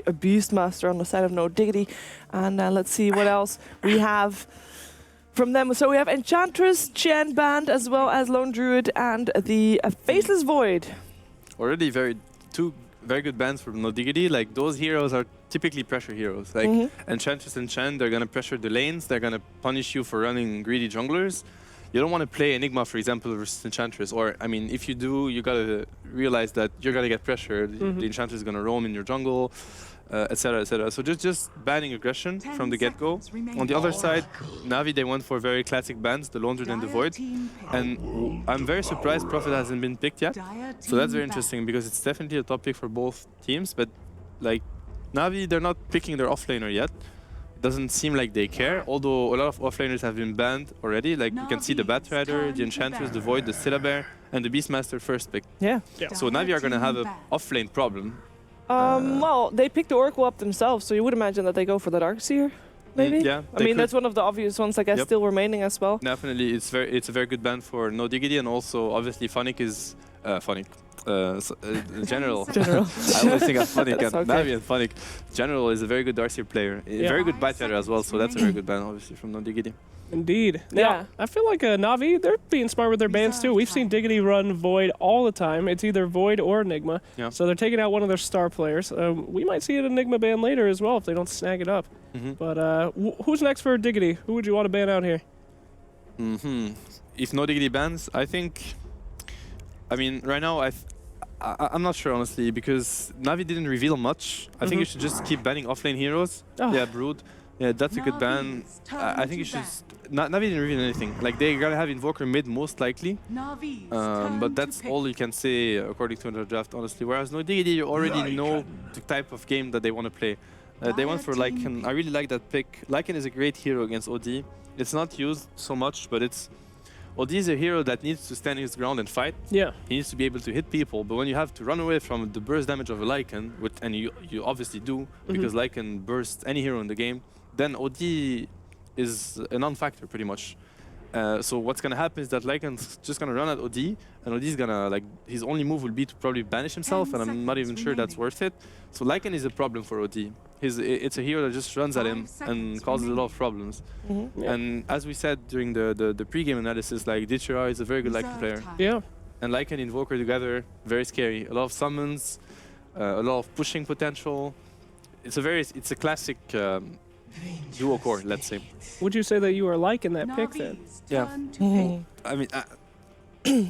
a Beastmaster on the side of No Diggity. And let's see what else we have from them. So we have Enchantress, Chen Band, as well as Lone Druid and the Faceless Void. Already two very good bands from No Diggity. Like, those heroes are typically pressure heroes. Like Enchantress and Chen, they're gonna pressure the lanes, they're gonna punish you for running greedy junglers. You don't want to play Enigma, for example, versus Enchantress. Or, I mean, if you do, you gotta realize that you're gonna get pressured. The Enchantress is gonna roam in your jungle, etc., etc. So just banning aggression from the get-go. On the other side, Navi, they went for very classic bans, the Lone Druid and the Void. And I'm very surprised Prophet hasn't been picked yet. So that's very interesting because it's definitely a top pick for both teams. But like Navi, they're not picking their offlaner yet. It doesn't seem like they care, although a lot of offlaners have been banned already. Like you can see the Batrider, the Enchantress, the Void, the Syllabear, and the Beastmaster first pick. Yeah. So Navi are gonna have an offlane problem. Well, they picked the Oracle up themselves, so you would imagine that they go for the Darkseer, maybe? Yeah. I mean, that's one of the obvious ones, I guess, still remaining as well. Definitely, it's a very good ban for No Diggity, and also obviously Phonic is General. I always think of Phonic and Navi and Phonic. General is a very good Darkseer player, very good Batrider as well, so that's a very good ban, obviously, from No Diggity. Indeed. Yeah. I feel like Navi, they're being smart with their bans too. We've seen Diggity run Void all the time. It's either Void or Enigma. Yeah. So they're taking out one of their star players. We might see an Enigma ban later as well if they don't snag it up. But who's next for Diggity? Who would you want to ban out here? If No Diggity bans, I think... I mean, right now, I'm not sure, honestly, because Navi didn't reveal much. I think you should just keep banning offlane heroes. Yeah, Brood. Yeah, that's a good ban. I think you should... Navi didn't reveal anything. Like, they gotta have Invoker mid, most likely. But that's all you can say, according to the draft, honestly. Whereas No Diggity, you already know the type of game that they want to play. They went for Lycan. I really like that pick. Lycan is a great hero against OD. It's not used so much, but it's... OD is a hero that needs to stand his ground and fight. Yeah. He needs to be able to hit people, but when you have to run away from the burst damage of a Lycan, and you obviously do, because Lycan bursts any hero in the game, then OD is a non-factor pretty much. So what's gonna happen is that Lycan's just gonna run at OD, and OD's gonna, like, his only move will be to probably banish himself, and I'm not even sure that's worth it. So Lycan is a problem for OD. It's a hero that just runs at him and causes a lot of problems. And as we said during the pre-game analysis, like Vincere is a very good Lycan player. Yeah. And Lycan Invoker together, very scary. A lot of summons, a lot of pushing potential. It's a classic duo core, let's say. Would you say that you are liking that pick then? Yeah. I mean,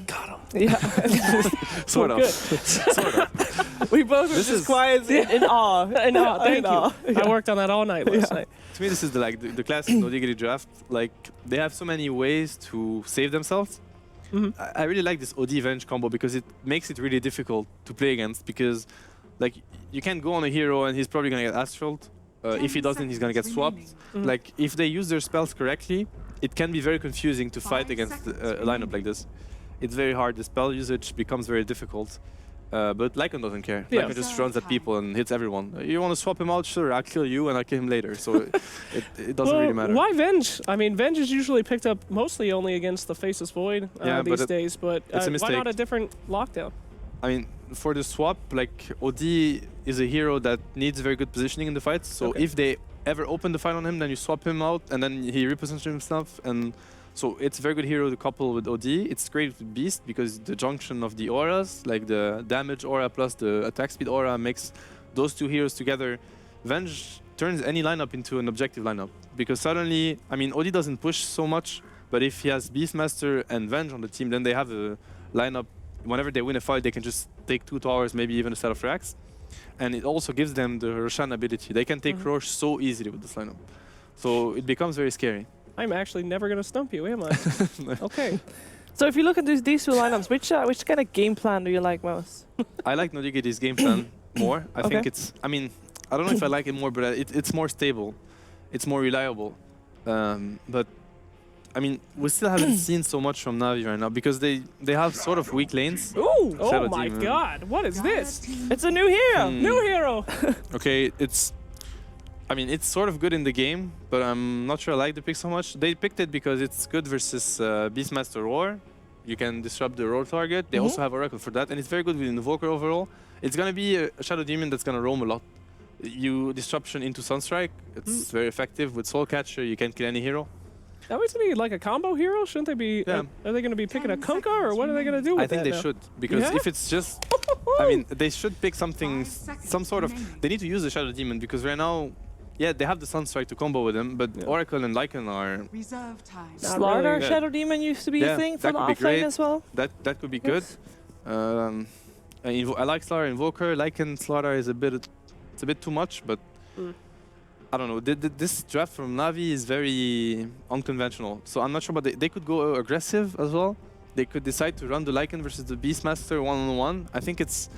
got him. Yeah. Sort of. Sort of. We both were just quiet in awe. In awe, thank you. I worked on that all night last night. To me, this is the classic No Diggity draft. Like, they have so many ways to save themselves. I really like this OD Venge combo because it makes it really difficult to play against, because like you can't go on a hero and he's probably gonna get astraled. If he doesn't, he's gonna get swapped. Like, if they use their spells correctly, it can be very confusing to fight against a lineup like this. It's very hard. The spell usage becomes very difficult. But Lycan doesn't care. Lycan just runs at people and hits everyone. You want to swap him out? Sure, I'll kill you and I'll kill him later. So it doesn't really matter. Why Venge? I mean, Venge is usually picked up mostly only against the Faceless Void these days, but why not a different lockdown? I mean, for the swap, like, OD is a hero that needs very good positioning in the fights. So if they ever open the fight on him, then you swap him out and then he repositions himself. And so it's a very good hero to couple with OD. It's great with Beast because the junction of the auras, like the damage aura plus the attack speed aura, makes those two heroes together. Venge turns any lineup into an objective lineup because suddenly, I mean, OD doesn't push so much, but if he has Beastmaster and Venge on the team, then they have a lineup. Whenever they win a fight, they can just take 2 towers, maybe even a set of racks. And it also gives them the Roshan ability. They can take Rosh so easily with this lineup. So it becomes very scary. I'm actually never going to stump you, am I? Okay. So if you look at these two lineups, which kind of game plan do you like most? I like No Diggity's game plan more. I think it's, I mean, I don't know if I like it more, but it's more stable. It's more reliable. But I mean, we still haven't seen so much from Navi right now because they have sort of weak lanes. Ooh! Oh my god, what is this? It's a new hero! New hero! Okay, I mean, it's sort of good in the game, but I'm not sure I like the pick so much. They picked it because it's good versus Beastmaster Roar. You can disrupt the Roar target. They also have Oracle for that, and it's very good with Invoker overall. It's gonna be a Shadow Demon that's gonna roam a lot. you disruption into Sunstrike. It's very effective. With Soul Catcher, you can kill any hero. That was like a combo hero? Shouldn't they be? Yeah. Are they going to be picking a Kunkka, or what are they going to do with I think that they now? should, because Yeah? if it's just, I mean, they should pick something, some sort of. They need to use the Shadow Demon because right now, yeah, they have the Sunstrike to combo with him, but Oracle and Lycan are. Reserve time. Slaughter really. Shadow Demon used to be Yeah, a thing that for the could be offlane great. as well. That could be good. I like Slaughter Invoker. Lycan Slaughter is it's a bit too much, but I don't know. This draft from Navi is very unconventional, so I'm not sure. But they could go aggressive as well. They could decide to run the Lycan versus the Beastmaster one-on-one. I think it's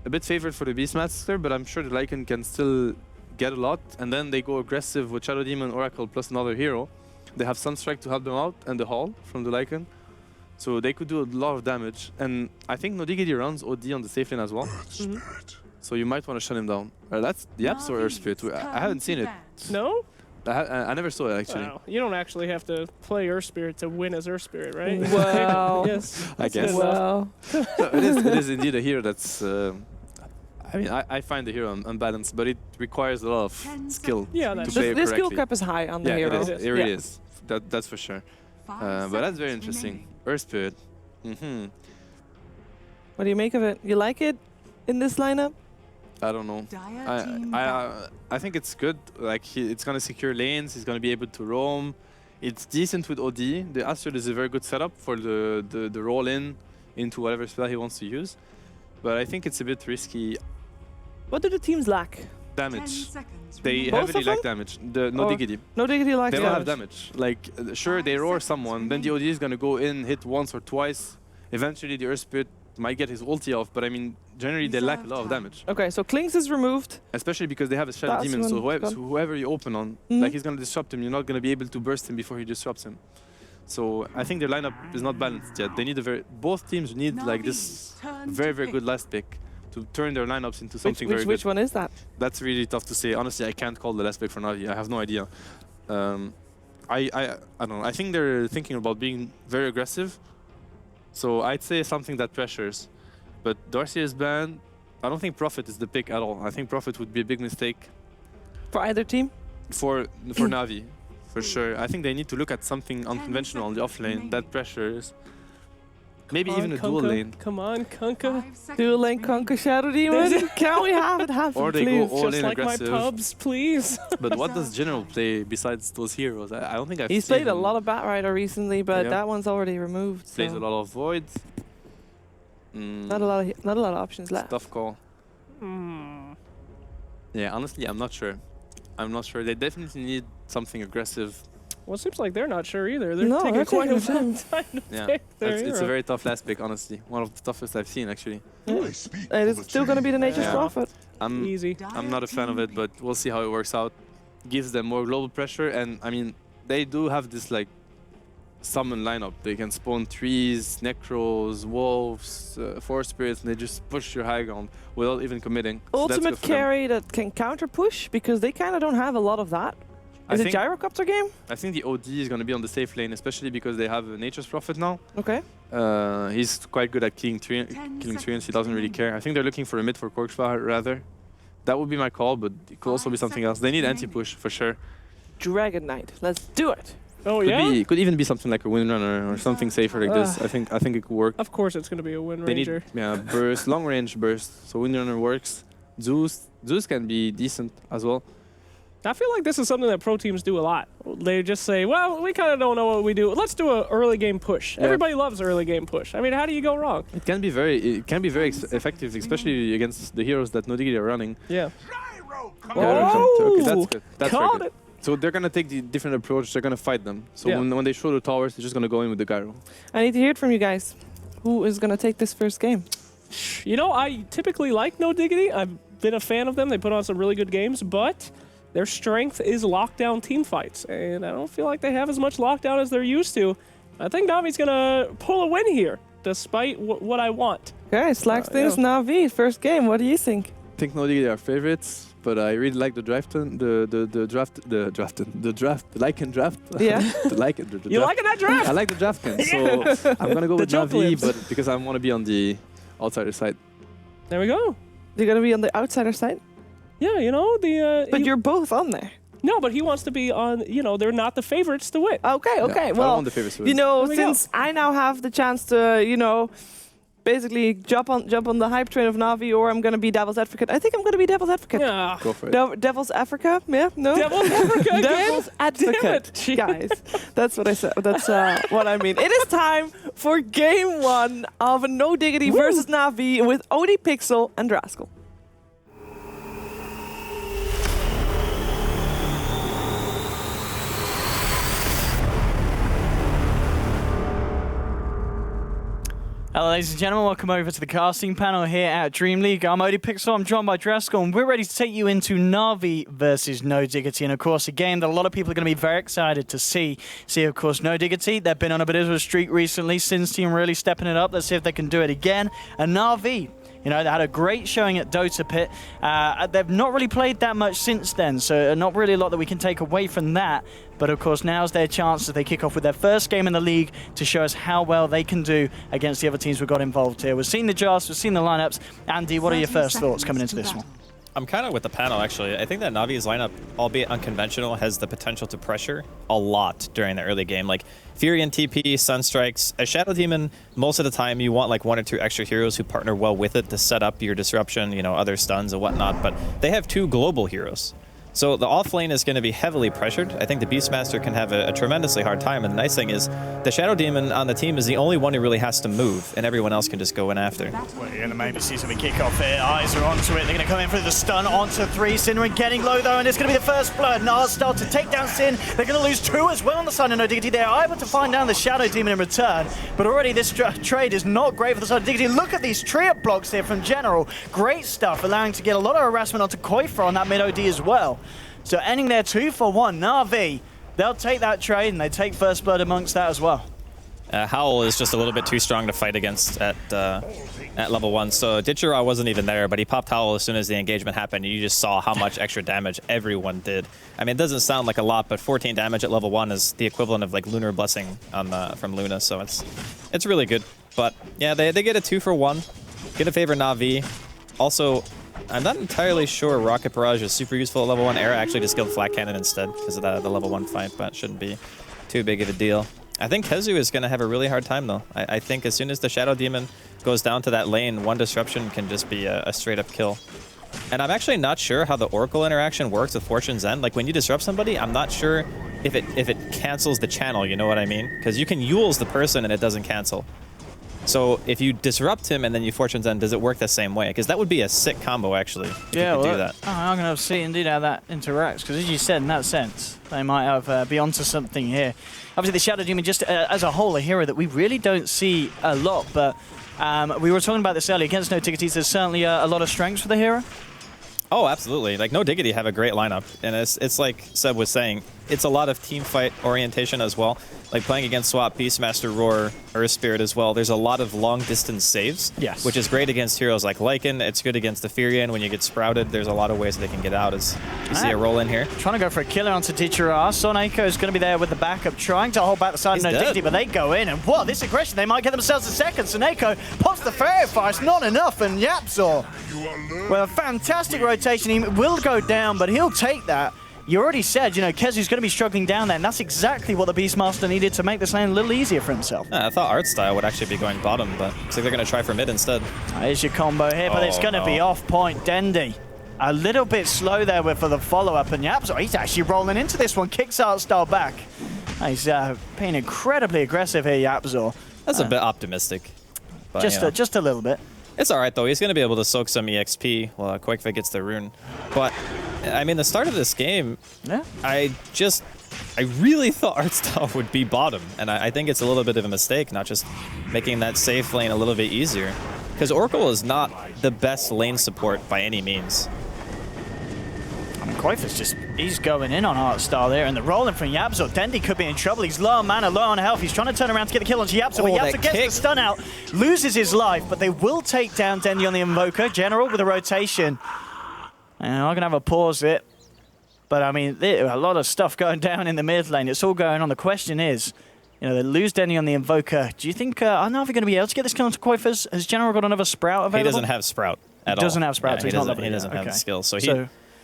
a bit favored for the Beastmaster, but I'm sure the Lycan can still get a lot. And then they go aggressive with Shadow Demon, Oracle plus another hero. They have Sunstrike to help them out and the Hall from the Lycan. So they could do a lot of damage. And I think No Diggity runs OD on the safe lane as well. So you might want to shut him down. That's the Absol Earth Spirit. I haven't seen it. No? I never saw it actually. Wow. You don't actually have to play Earth Spirit to win as Earth Spirit, right? Wow. Yes. I guess. Wow. It is indeed a hero that's. I mean, I find the hero unbalanced, but it requires a lot of skill Yeah, to that's play it The skill correctly. cap is high on the Yeah, hero. it is. It really Yeah. is. That's for sure. But that's very interesting. Earth Spirit. What do you make of it? You like it in this lineup? I don't know. I think it's good. Like it's gonna secure lanes. He's gonna be able to roam. It's decent with OD. The Astrid is a very good setup for the roll in into whatever spell he wants to use. But I think it's a bit risky. What do the teams lack? Damage. They Both heavily of lack them? damage. No Or- Diggity. No Diggity lacks They don't have damage. damage. Like sure they roar someone, then the OD is gonna go in, hit once or twice. Eventually the Earth Spirit might get his ulti off, but I mean generally they lack a lot of damage. Okay, so Klings is removed. Especially because they have a Shadow That's Demon, so one gone. whoever you open on, Mhm. like he's gonna disrupt him, you're not gonna be able to burst him before he disrupts him. So I think their lineup is not balanced yet. They need both teams need like this very good last pick to turn their lineups into something very Which good. one is that? That's really tough to say. Honestly, I can't call the last pick for Navi. I have no idea. I don't know. I think they're thinking about being very aggressive. So I'd say something that pressures. But Darcy is banned. I don't think Prophet is the pick at all. I think Prophet would be a big mistake For either team? for Navi, for sure. I think they need to look at something unconventional on the offlane that pressures. Maybe even a dual lane. Come on, Kunkka. Dual lane Conquer Shadow Demon? Can we have it happen, Or they please? go all Just in like aggressive. my pubs, please. But what does General play besides those heroes? I don't think I've He's seen played a him. lot of Batrider recently, but Yeah. that one's already removed. Plays so a lot of Void. Not a lot of options left. Tough call. Yeah, honestly, I'm not sure. They definitely need something aggressive. Well, it seems like they're not sure either. They're No, taking they're quite a taking long time. time to Yeah, pick their it's a hero. very tough last pick, honestly. One of the toughest I've seen, actually. It is still going to be the Nature's Yeah. Prophet. Easy. I'm not a fan of it, but we'll see how it works out. Gives them more global pressure, and I mean, they do have this like summon lineup. They can spawn trees, necros, wolves, forest spirits, and they just push your high ground without even committing. So that's Ultimate good for them. carry that can counter push, because they kind of don't have a lot of that. I Is it think- Gyrocopter game? I think the OD is going to be on the safe lane, especially because they have a Nature's Prophet now. Okay. He's quite good at killing treants. He doesn't really care. I think they're looking for a mid for Korkspah rather. That would be my call, but it could also be something else. They need anti-push for sure. Dragon Knight. Let's do it. Oh, yeah? Could even be something like a Windrunner or something safer like this. I think it could work. Of course it's going to be a Wind They Ranger. need burst, long range burst. So Windrunner works. Zeus can be decent as well. I feel like this is something that pro teams do a lot. They just say, well, we kind of don't know what we do. Let's do an early game push. Yeah. Everybody loves early game push. I mean, how do you go wrong? It can be very effective, especially against the heroes that No Diggity are running. Yeah. Okay, that's good. That's very Called good. it. So they're gonna take the different approach. They're gonna fight them. So Yeah. when they show the towers, they're just gonna go in with the gyro. I need to hear it from you guys. Who is going to take this first game? You know, I typically like No Diggity. I've been a fan of them. They put on some really good games, but their strength is lockdown team fights, and I don't feel like they have as much lockdown as they're used to. I think Navi's gonna pull a win here, despite what I want. Okay, Slacks things, yeah. Navi, first game. What do you think? I think No Diggity are favorites, but I really like the Lycan draft. Yeah. the Lycan, the You draft. liking that draft? I like the Draftkin, so I'm gonna go The with jump Navi, limbs. but because I want to be on the outsider side. There we go. You're going to be on the outsider side? Yeah, you know, But you're both on there. No, but he wants to be on, you know, they're not the favorites to win. Okay. Yeah, I Well, want the favorites to win. you know, There we go. since I now have the chance to, you know, basically jump on the hype train of Navi, or I'm going to be devil's advocate. I think I'm going to be devil's advocate. Yeah. Go for it. Devil's Africa? Yeah? No? Devil's Africa again? Devil's advocate, Jeez. guys. That's what I said. That's what I mean. It is time for game 1 of No Diggity versus Navi with Odie Pixel and Rascal. Hello ladies and gentlemen, welcome over to the casting panel here at DreamLeague. I'm Odie Pixel, I'm joined by Dreskel, and we're ready to take you into Navi versus No Diggity. And of course, a game that a lot of people are going to be very excited to see. Of course, No Diggity, they've been on a bit of a streak recently, Sin's team really stepping it up. Let's see if they can do it again. And Navi, you know, they had a great showing at Dota Pit. They've not really played that much since then, so not really a lot that we can take away from that. But of course, now's their chance as they kick off with their first game in the league to show us how well they can do against the other teams we've got involved here. We've seen the drafts, we've seen the lineups. Andy, what are your first thoughts coming into this one? I'm kind of with the panel, actually. I think that Navi's lineup, albeit unconventional, has the potential to pressure a lot during the early game. Like Fury and TP, Sunstrikes, a Shadow Demon, most of the time you want like 1 or 2 extra heroes who partner well with it to set up your disruption, you know, other stuns and whatnot. But they have 2 global heroes. So the off lane is going to be heavily pressured. I think the Beastmaster can have a tremendously hard time. And the nice thing is the Shadow Demon on the team is the only one who really has to move, and everyone else can just go in after. Well, you're going to maybe see some kick-off here. Eyes are onto it. They're going to come in for the stun onto 3. Sinrin getting low, though, and it's going to be the first blood. Nas start to take down Sin. They're going to lose 2 as well on the side of No Diggity. They are able to find down the Shadow Demon in return, but already this trade is not great for the side of Diggity. Look at these tree-up blocks here from General. Great stuff, allowing to get a lot of harassment onto Koifer on that mid-OD as well. So ending there 2 for 1. Navi, they'll take that trade, and they take first blood amongst that as well. Howl is just a little bit too strong to fight against at level 1. So Ditchera wasn't even there, but he popped Howl as soon as the engagement happened. You just saw how much extra damage everyone did. I mean, it doesn't sound like a lot, but 14 damage at level 1 is the equivalent of like Lunar Blessing on from Luna, so it's really good. But yeah, they get a 2 for 1. Gonna favor Navi. Also, I'm not entirely sure Rocket Barrage is super useful at level 1. Era actually just killed Flat Cannon instead because of the level 1 fight, but it shouldn't be too big of a deal. I think Kezu is going to have a really hard time, though. I think as soon as the Shadow Demon goes down to that lane, 1 disruption can just be a straight-up kill. And I'm actually not sure how the Oracle interaction works with Fortune's End. Like, when you disrupt somebody, I'm not sure if it cancels the channel, you know what I mean? Because you can Yule's the person and it doesn't cancel. So if you disrupt him and then you Fortune's End, does it work the same way? Because that would be a sick combo, actually, if you could do that. I'm going to see indeed how that interacts, because as you said, in that sense, they might have be onto something here. Obviously, the Shadow Demon, just as a whole, a hero that we really don't see a lot, but we were talking about this earlier. Against No Diggity, there's certainly a lot of strengths for the hero. Oh, absolutely. Like, No Diggity have a great lineup, and it's like Seb was saying, it's a lot of team fight orientation as well. Like playing against Swap, Beastmaster, Roar, Earth Spirit as well, there's a lot of long distance saves, yes, which is great against heroes like Lycan. It's good against the Furion when you get sprouted. There's a lot of ways they can get out as you see a roll in here. Trying to go for a killer onto Ditchera. Soneko is going to be there with the backup, trying to hold back the side of No Diggity, but they go in, and what, this aggression, they might get themselves a second. Soneko pops the Fairy Fire, it's not enough, and Yapzor, well, a fantastic rotation. He will go down, but he'll take that. You already said, you know, Kezu's going to be struggling down there, and that's exactly what the Beastmaster needed to make this lane a little easier for himself. Yeah, I thought Artstyle would actually be going bottom, but looks like they're going to try for mid instead. Here's your combo here, but it's going to be off point. Dendi, a little bit slow there for the follow-up, and Yapzor, he's actually rolling into this one, kicks Artstyle back. He's being incredibly aggressive here, Yapzor. That's a bit optimistic. But, just a little bit. It's all right, though. He's going to be able to soak some EXP while Quakefit gets the rune. But, I mean, the start of this game, yeah, I really thought Artstyle would be bottom. And I think it's a little bit of a mistake, not just making that safe lane a little bit easier. Because Oracle is not the best lane support by any means. I mean, Quakefit's he's going in on Artstyle there, and the rolling from Yapzor. Dendi could be in trouble. He's low on mana, low on health. He's trying to turn around to get the kill onto Yapzor, but Yapzor gets the stun out, loses his life, but they will take down Dendi on the Invoker. General with a rotation. And I'm going to have a pause it. But, I mean, a lot of stuff going down in the mid lane. It's all going on. The question is, you know, they lose Dendi on the Invoker. Do you think, are Navi going to be able to get this kill onto Quakefit? Has General got another Sprout available? He doesn't have Sprout at all. He doesn't have Sprout, so he's not level. He doesn't have the skill. So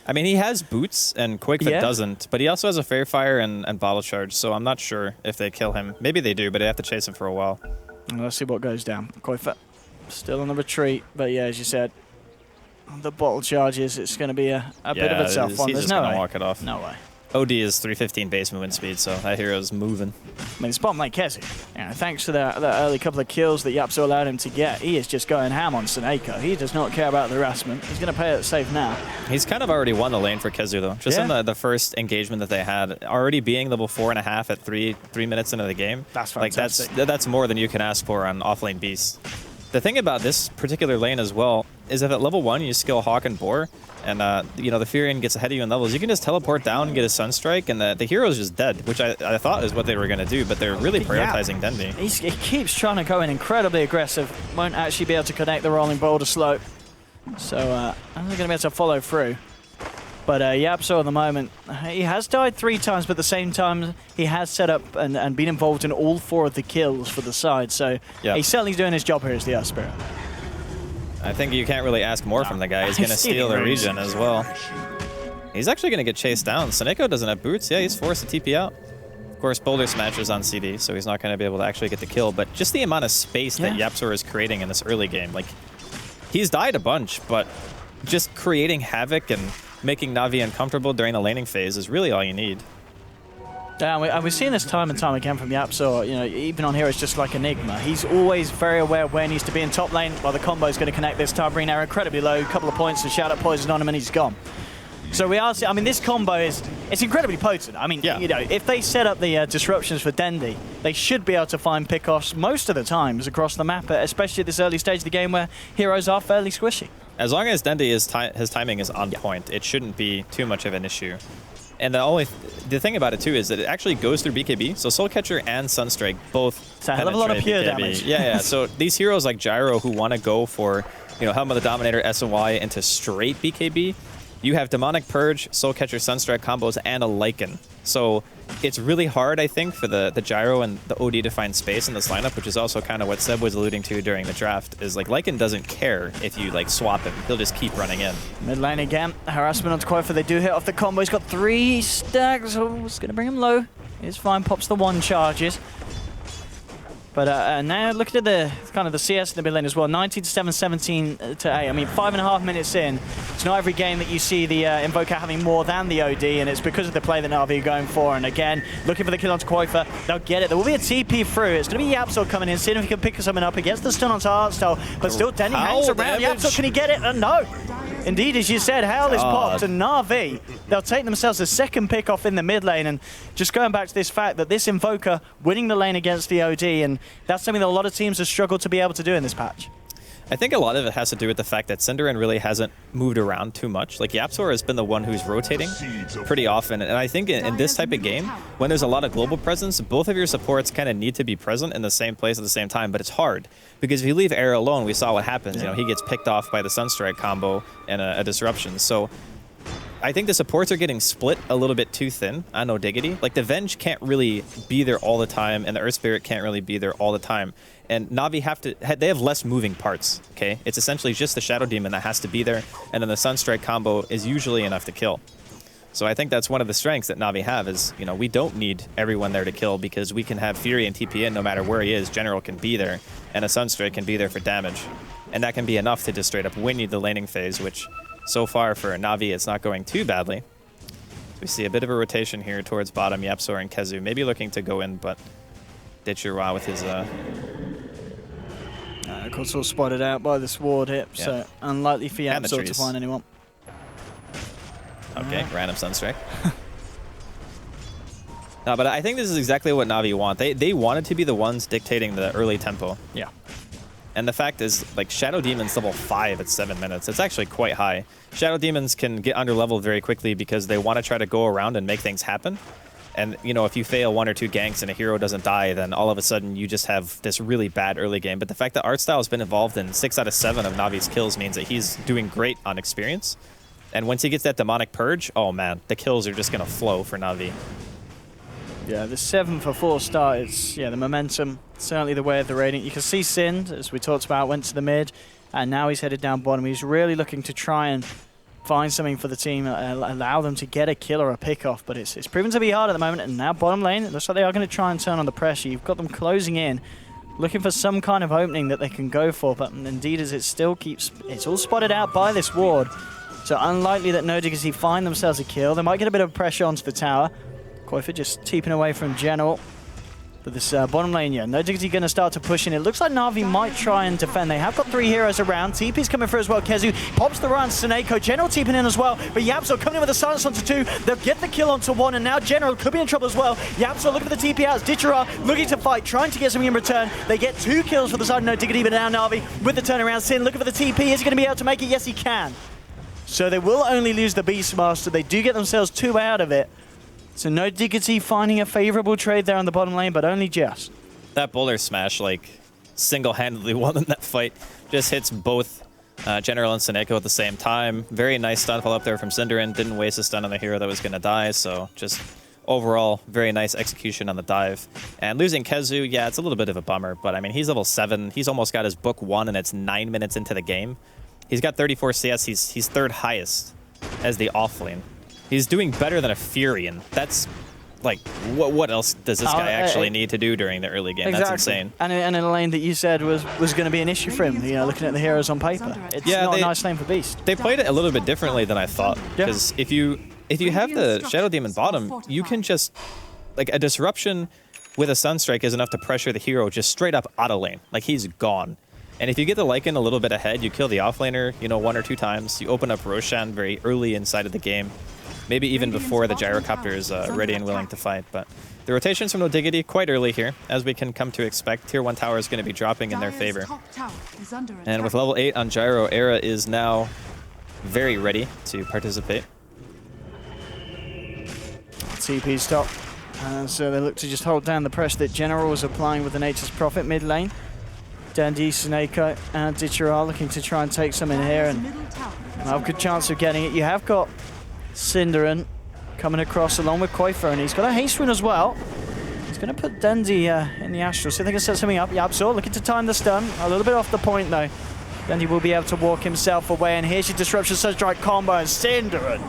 I mean, he has boots, and Quakefoot doesn't, but he also has a Fairy Fire and Bottle Charge, so I'm not sure if they kill him. Maybe they do, but they have to chase him for a while. Let's see what goes down. Quakefoot still on the retreat, but yeah, as you said, the Bottle Charges, it's going to be a bit of a tough one. He's There's just no going to way. walk it off. No way. OD is 315 base movement speed, so that hero's moving. I mean, it's bottom lane Kezi. Thanks to the early couple of kills that Yapso allowed him to get, he is just going ham on Seneko. He does not care about the harassment. He's going to play it safe now. He's kind of already won the lane for Kezu, though. Just in the first engagement that they had, already being level 4.5 at 3 minutes into the game. That's fantastic. Like, that's more than you can ask for on offlane beasts. The thing about this particular lane as well is if at level 1 you skill Hawk and Boar, and you know, the Furion gets ahead of you in levels, you can just teleport down and get a Sunstrike, and the hero's just dead, which I thought is what they were going to do, but they're really prioritizing Dendi. He keeps trying to go in incredibly aggressive, won't actually be able to connect the rolling boulder slope, so I'm going to be able to follow through. But Yapso at the moment, he has died 3 times, but at the same time, he has set up and been involved in all 4 of the kills for the side. So he's certainly doing his job here as the Earth Spirit. I think you can't really ask more from the guy. He's going to steal the region as well. He's actually going to get chased down. Seneko doesn't have boots. Yeah, he's forced to TP out. Of course, Boulder Smasher's on CD, so he's not going to be able to actually get the kill. But just the amount of space that Yapsor is creating in this early game. Like, he's died a bunch, but just creating havoc and making Navi uncomfortable during the laning phase is really all you need. Yeah, and we've seen this time and time again from Yapso. You know, even on heroes just like Enigma, he's always very aware where he needs to be in top lane. While the combo is going to connect this time, bring Arrow incredibly low, couple of points and shout out poison on him, and he's gone. So we are. I mean, this combo it's incredibly potent. I mean, you know, if they set up the disruptions for Dendi, they should be able to find pickoffs most of the times across the map, especially at this early stage of the game where heroes are fairly squishy. As long as Dendi his timing is on point, it shouldn't be too much of an issue. And the thing about it too is that it actually goes through BKB. So Soul Catcher and Sunstrike both have a lot of pure BKB. damage. Yeah. So these heroes like Gyro who want to go for, you know, Helm of the Dominator, SNY into straight BKB, you have Demonic Purge, Soul Catcher, Sunstrike combos, and a Lycan. So it's really hard, I think, for the Gyro and the OD to find space in this lineup, which is also kind of what Seb was alluding to during the draft, is like Lycan doesn't care if you like swap him. He'll just keep running in. Mid lane again. Harassment onto Quakefoot. They do hit off the combo. He's got 3 stacks. Oh, it's going to bring him low. It's fine. Pops the 1 charges. But now looking at the kind of the CS in the mid lane as well, 19 to 7, 17 to 8. I mean, 5.5 minutes in. It's not every game that you see the Invoker having more than the OD, and it's because of the play that Navi are going for. And again, looking for the kill onto Quakefoot. They'll get it. There will be a TP through. It's going to be Yapso coming in, seeing if he can pick something up against the stun onto Heartstyle. But still, Denny hangs around. Yapso, can he get it? No. Indeed, as you said, Howl is popped, and Navi, they'll take themselves a second pick off in the mid lane, and just going back to this fact that this Invoker winning the lane against the OD, and that's something that a lot of teams have struggled to be able to do in this patch. I think a lot of it has to do with the fact that Cinderin really hasn't moved around too much. Like, Yapsor has been the one who's rotating pretty often, and I think in this type of game, when there's a lot of global presence, both of your supports kind of need to be present in the same place at the same time, but it's hard. Because if you leave Arrow alone, we saw what happens. You know, he gets picked off by the Sunstrike combo and a disruption. So I think the supports are getting split a little bit too thin on No Diggity. Like, the Venge can't really be there all the time, and the Earth Spirit can't really be there all the time. And Navi they have less moving parts, okay? It's essentially just the Shadow Demon that has to be there, and then the Sunstrike combo is usually enough to kill. So I think that's one of the strengths that Navi have is, you know, we don't need everyone there to kill because we can have Fury and TP in no matter where he is. General can be there, and a Sunstrike can be there for damage. And that can be enough to just straight up win you the laning phase, which so far for Navi, it's not going too badly. We see a bit of a rotation here towards bottom. Yapsor and Kezu maybe looking to go in, but Ditchurwa with his... Of course, all spotted out by the sword hit, so unlikely for Yapsor to find anyone. Okay, random Sunstrike. No, but I think this is exactly what Navi want. They wanted to be the ones dictating the early tempo. Yeah. And the fact is, like, Shadow Demon's level 5 at 7 minutes. It's actually quite high. Shadow Demons can get under-leveled very quickly because they want to try to go around and make things happen. And, you know, if you fail 1 or 2 ganks and a hero doesn't die, then all of a sudden you just have this really bad early game. But the fact that Artstyle has been involved in 6 out of 7 of Navi's kills means that he's doing great on experience. And once he gets that Demonic Purge, oh man, the kills are just going to flow for Navi. Yeah, the 7 for 4 start is, the momentum, certainly the way of the Radiant. You can see Sind, as we talked about, went to the mid, and now he's headed down bottom. He's really looking to try and find something for the team, allow them to get a kill or a pick off, but it's proven to be hard at the moment. And now bottom lane, it looks like they are going to try and turn on the pressure. You've got them closing in, looking for some kind of opening that they can go for, but indeed as it still keeps, it's all spotted out by this ward. So unlikely that No Diggity find themselves a kill. They might get a bit of pressure onto the tower. Koifa just teeping away from General. But this bottom lane, yeah, No Diggity going to start to push in. It looks like Navi might try and defend. They have got 3 heroes around. TP's coming through as well. Kezu pops the run. Seneko, General TPing in as well. But Yapso coming in with a silence onto 2. They'll get the kill onto 1, and now General could be in trouble as well. Yapso looking for the TP out. Ditchera looking to fight, trying to get something in return. They get 2 kills for the side of No Diggity, but now Navi with the turnaround. Sin looking for the TP. Is he going to be able to make it? Yes, he can. So they will only lose the Beastmaster. They do get themselves 2 out of it. So No Diggity finding a favorable trade there on the bottom lane, but only just. That boulder smash, like, single-handedly won in that fight. Just hits both General and Seneko at the same time. Very nice stun fall up there from Cinderin. Didn't waste a stun on the hero that was going to die, so just overall, very nice execution on the dive. And losing Kezu, yeah, it's a little bit of a bummer, but I mean, he's level 7. He's almost got his book 1, and it's 9 minutes into the game. He's got 34 CS. He's 3rd highest as the offlane. He's doing better than a Furion. That's... like, what else does this guy actually need to do during the early game? Exactly. That's insane. And in a lane that you said was going to be an issue for him, you know, looking at the heroes on paper. It's not a nice lane for Beast. They played it a little bit differently than I thought. Because if you have the Shadow Demon bottom, you can just, like, a disruption with a Sunstrike is enough to pressure the hero just straight up out of lane. Like, he's gone. And if you get the Lycan a little bit ahead, you kill the offlaner, you know, 1 or 2 times. You open up Roshan very early inside of the game. Maybe even before the gyrocopter is ready and willing to fight. But the rotations from No Diggity quite early here, as we can come to expect. Tier 1 tower is going to be dropping in their favor. And with level 8 on Gyro, Era is now very ready to participate. TP stop. So they look to just hold down the pressure that General was applying with the Nature's Prophet mid lane. Dandy, Seneko, and Ditchera looking to try and take some in here, and have a good chance of getting it. You have got Cinderin coming across along with Koifa, and he's got a haste rune as well. He's going to put Dandy in the Astral, so they can set something up. Yapso looking to time the stun, a little bit off the point though. Dandy will be able to walk himself away, and here's your Disruption Surge-Strike combo, and Cinderin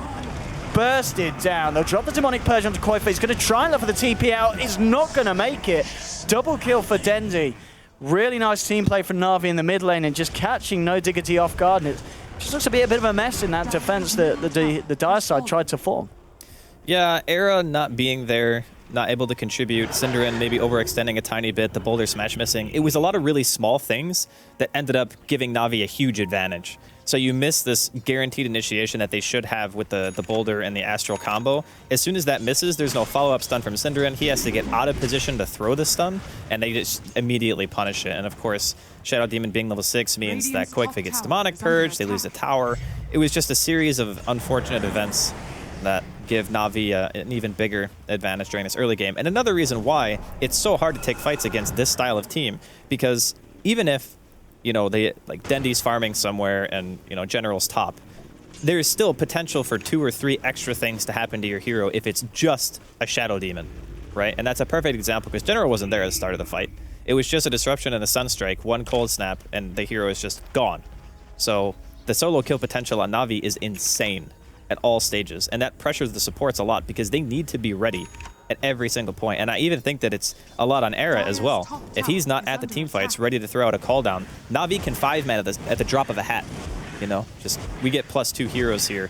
bursted down. They'll drop the Demonic Purge onto Koifa. He's going to try and look for the TP out. He's not going to make it. Double kill for Dandy. Really nice team play from Navi in the mid lane and just catching No Diggity off guard. And it just looks to be a bit of a mess in that defense that the Dire side tried to form. Yeah, Era not being there, not able to contribute. Cinderin maybe overextending a tiny bit, the boulder smash missing. It was a lot of really small things that ended up giving Navi a huge advantage. So you miss this guaranteed initiation that they should have with the boulder and the astral combo. As soon as that misses, there's no follow-up stun from Cinderin. He has to get out of position to throw the stun, and they just immediately punish it. And of course, Shadow Demon being level 6 means that Koifa gets Demonic Purge, they lose the tower. It was just a series of unfortunate events that give Navi an even bigger advantage during this early game. And another reason why it's so hard to take fights against this style of team, because even if, you know, they like Dendy's farming somewhere and, you know, General's top, there's still potential for 2 or 3 extra things to happen to your hero if it's just a Shadow Demon, right? And that's a perfect example because General wasn't there at the start of the fight. It was just a disruption and a Sunstrike, 1 cold snap, and the hero is just gone. So the solo kill potential on Navi is insane at all stages, and that pressures the supports a lot because they need to be ready at every single point. And I even think that it's a lot on Era as well. If he's not at the team fights ready to throw out a call down, Navi can 5-man at the drop of a hat. You know, just we get +2 heroes here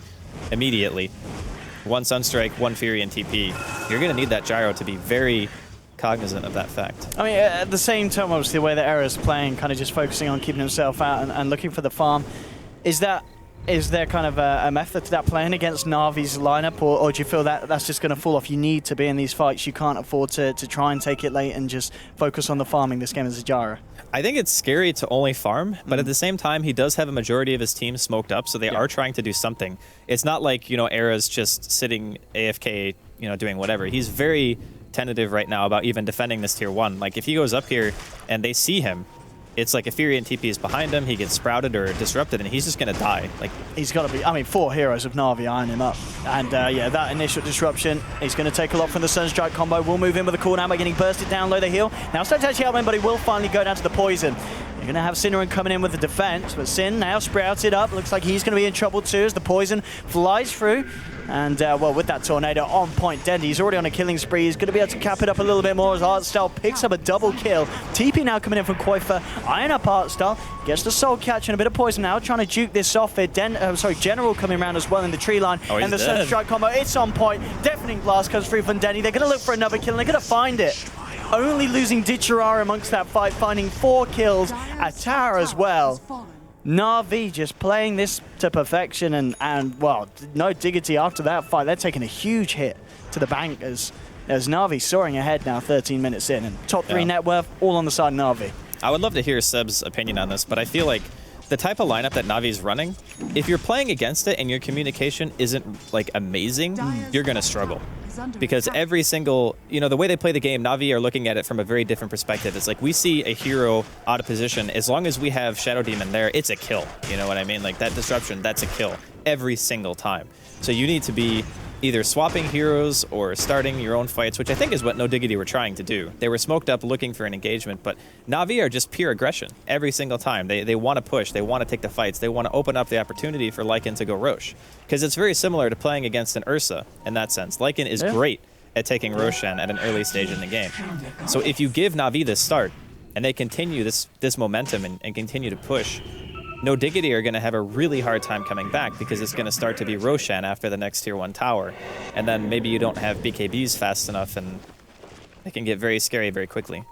immediately. 1 Sunstrike, 1 Fury and TP. You're going to need that Gyro to be very cognizant of that fact. I mean, at the same time, obviously, the way that Era's playing, kind of just focusing on keeping himself out and looking for the farm, is there kind of a method to that playing against Navi's lineup, or do you feel that that's just going to fall off? You need to be in these fights. You can't afford to try and take it late and just focus on the farming this game as a Gyro. I think it's scary to only farm, but at the same time, he does have a majority of his team smoked up, so they are trying to do something. It's not like, you know, Era's just sitting AFK, you know, doing whatever. He's very tentative right now about even defending this tier 1. Like, if he goes up here and they see him, it's like if Furion TPs behind him, he gets sprouted or disrupted, and he's just going to die. Like, he's got to be, I mean, 4 heroes of Navi eyeing him up. And yeah, that initial disruption, he's going to take a lot from the Sunstrike combo. We'll move in with a cooldown by getting bursted down low the heal. Now, Stone's actually helping, but he will finally go down to the poison. You're going to have Cinnamon coming in with the defense, but Sin now sprouted up. Looks like he's going to be in trouble too as the poison flies through. And, well, with that tornado on point, Dendy, he's already on a killing spree. He's going to be able to cap it up a little bit more as Artstyle picks up a double kill. TP now coming in from Koifa, eyeing up Artstyle, gets the soul catch and a bit of poison now, trying to juke this off here. General coming around as well in the tree line. And the Sunstrike combo, it's on point. Deafening Blast comes through from Dendy. They're going to look for another kill, and they're going to find it. Only losing Ditchara amongst that fight, finding 4 kills. A tower as well. Navi just playing this to perfection, and well, no Diggity after that fight. They're taking a huge hit to the bank as Navi soaring ahead now 13 minutes in, and top 3 net worth all on the side of Navi. I would love to hear Seb's opinion on this, but I feel like the type of lineup that Navi's running, if you're playing against it and your communication isn't like amazing, you're going to struggle. Because every single, you know, the way they play the game, Navi are looking at it from a very different perspective. It's like we see a hero out of position. As long as we have Shadow Demon there, it's a kill. You know what I mean? Like that disruption, that's a kill every single time. So you need to be either swapping heroes or starting your own fights, which I think is what No Diggity were trying to do. They were smoked up looking for an engagement, but Navi are just pure aggression every single time. They want to push, they want to take the fights, they want to open up the opportunity for Lycan to go Rosh. Because it's very similar to playing against an Ursa in that sense. Lycan is great at taking Roshan at an early stage in the game. So if you give Navi this start, and they continue this momentum and continue to push, No Diggity are going to have a really hard time coming back because it's going to start to be Roshan after the next tier 1 tower. And then maybe you don't have BKBs fast enough and it can get very scary very quickly.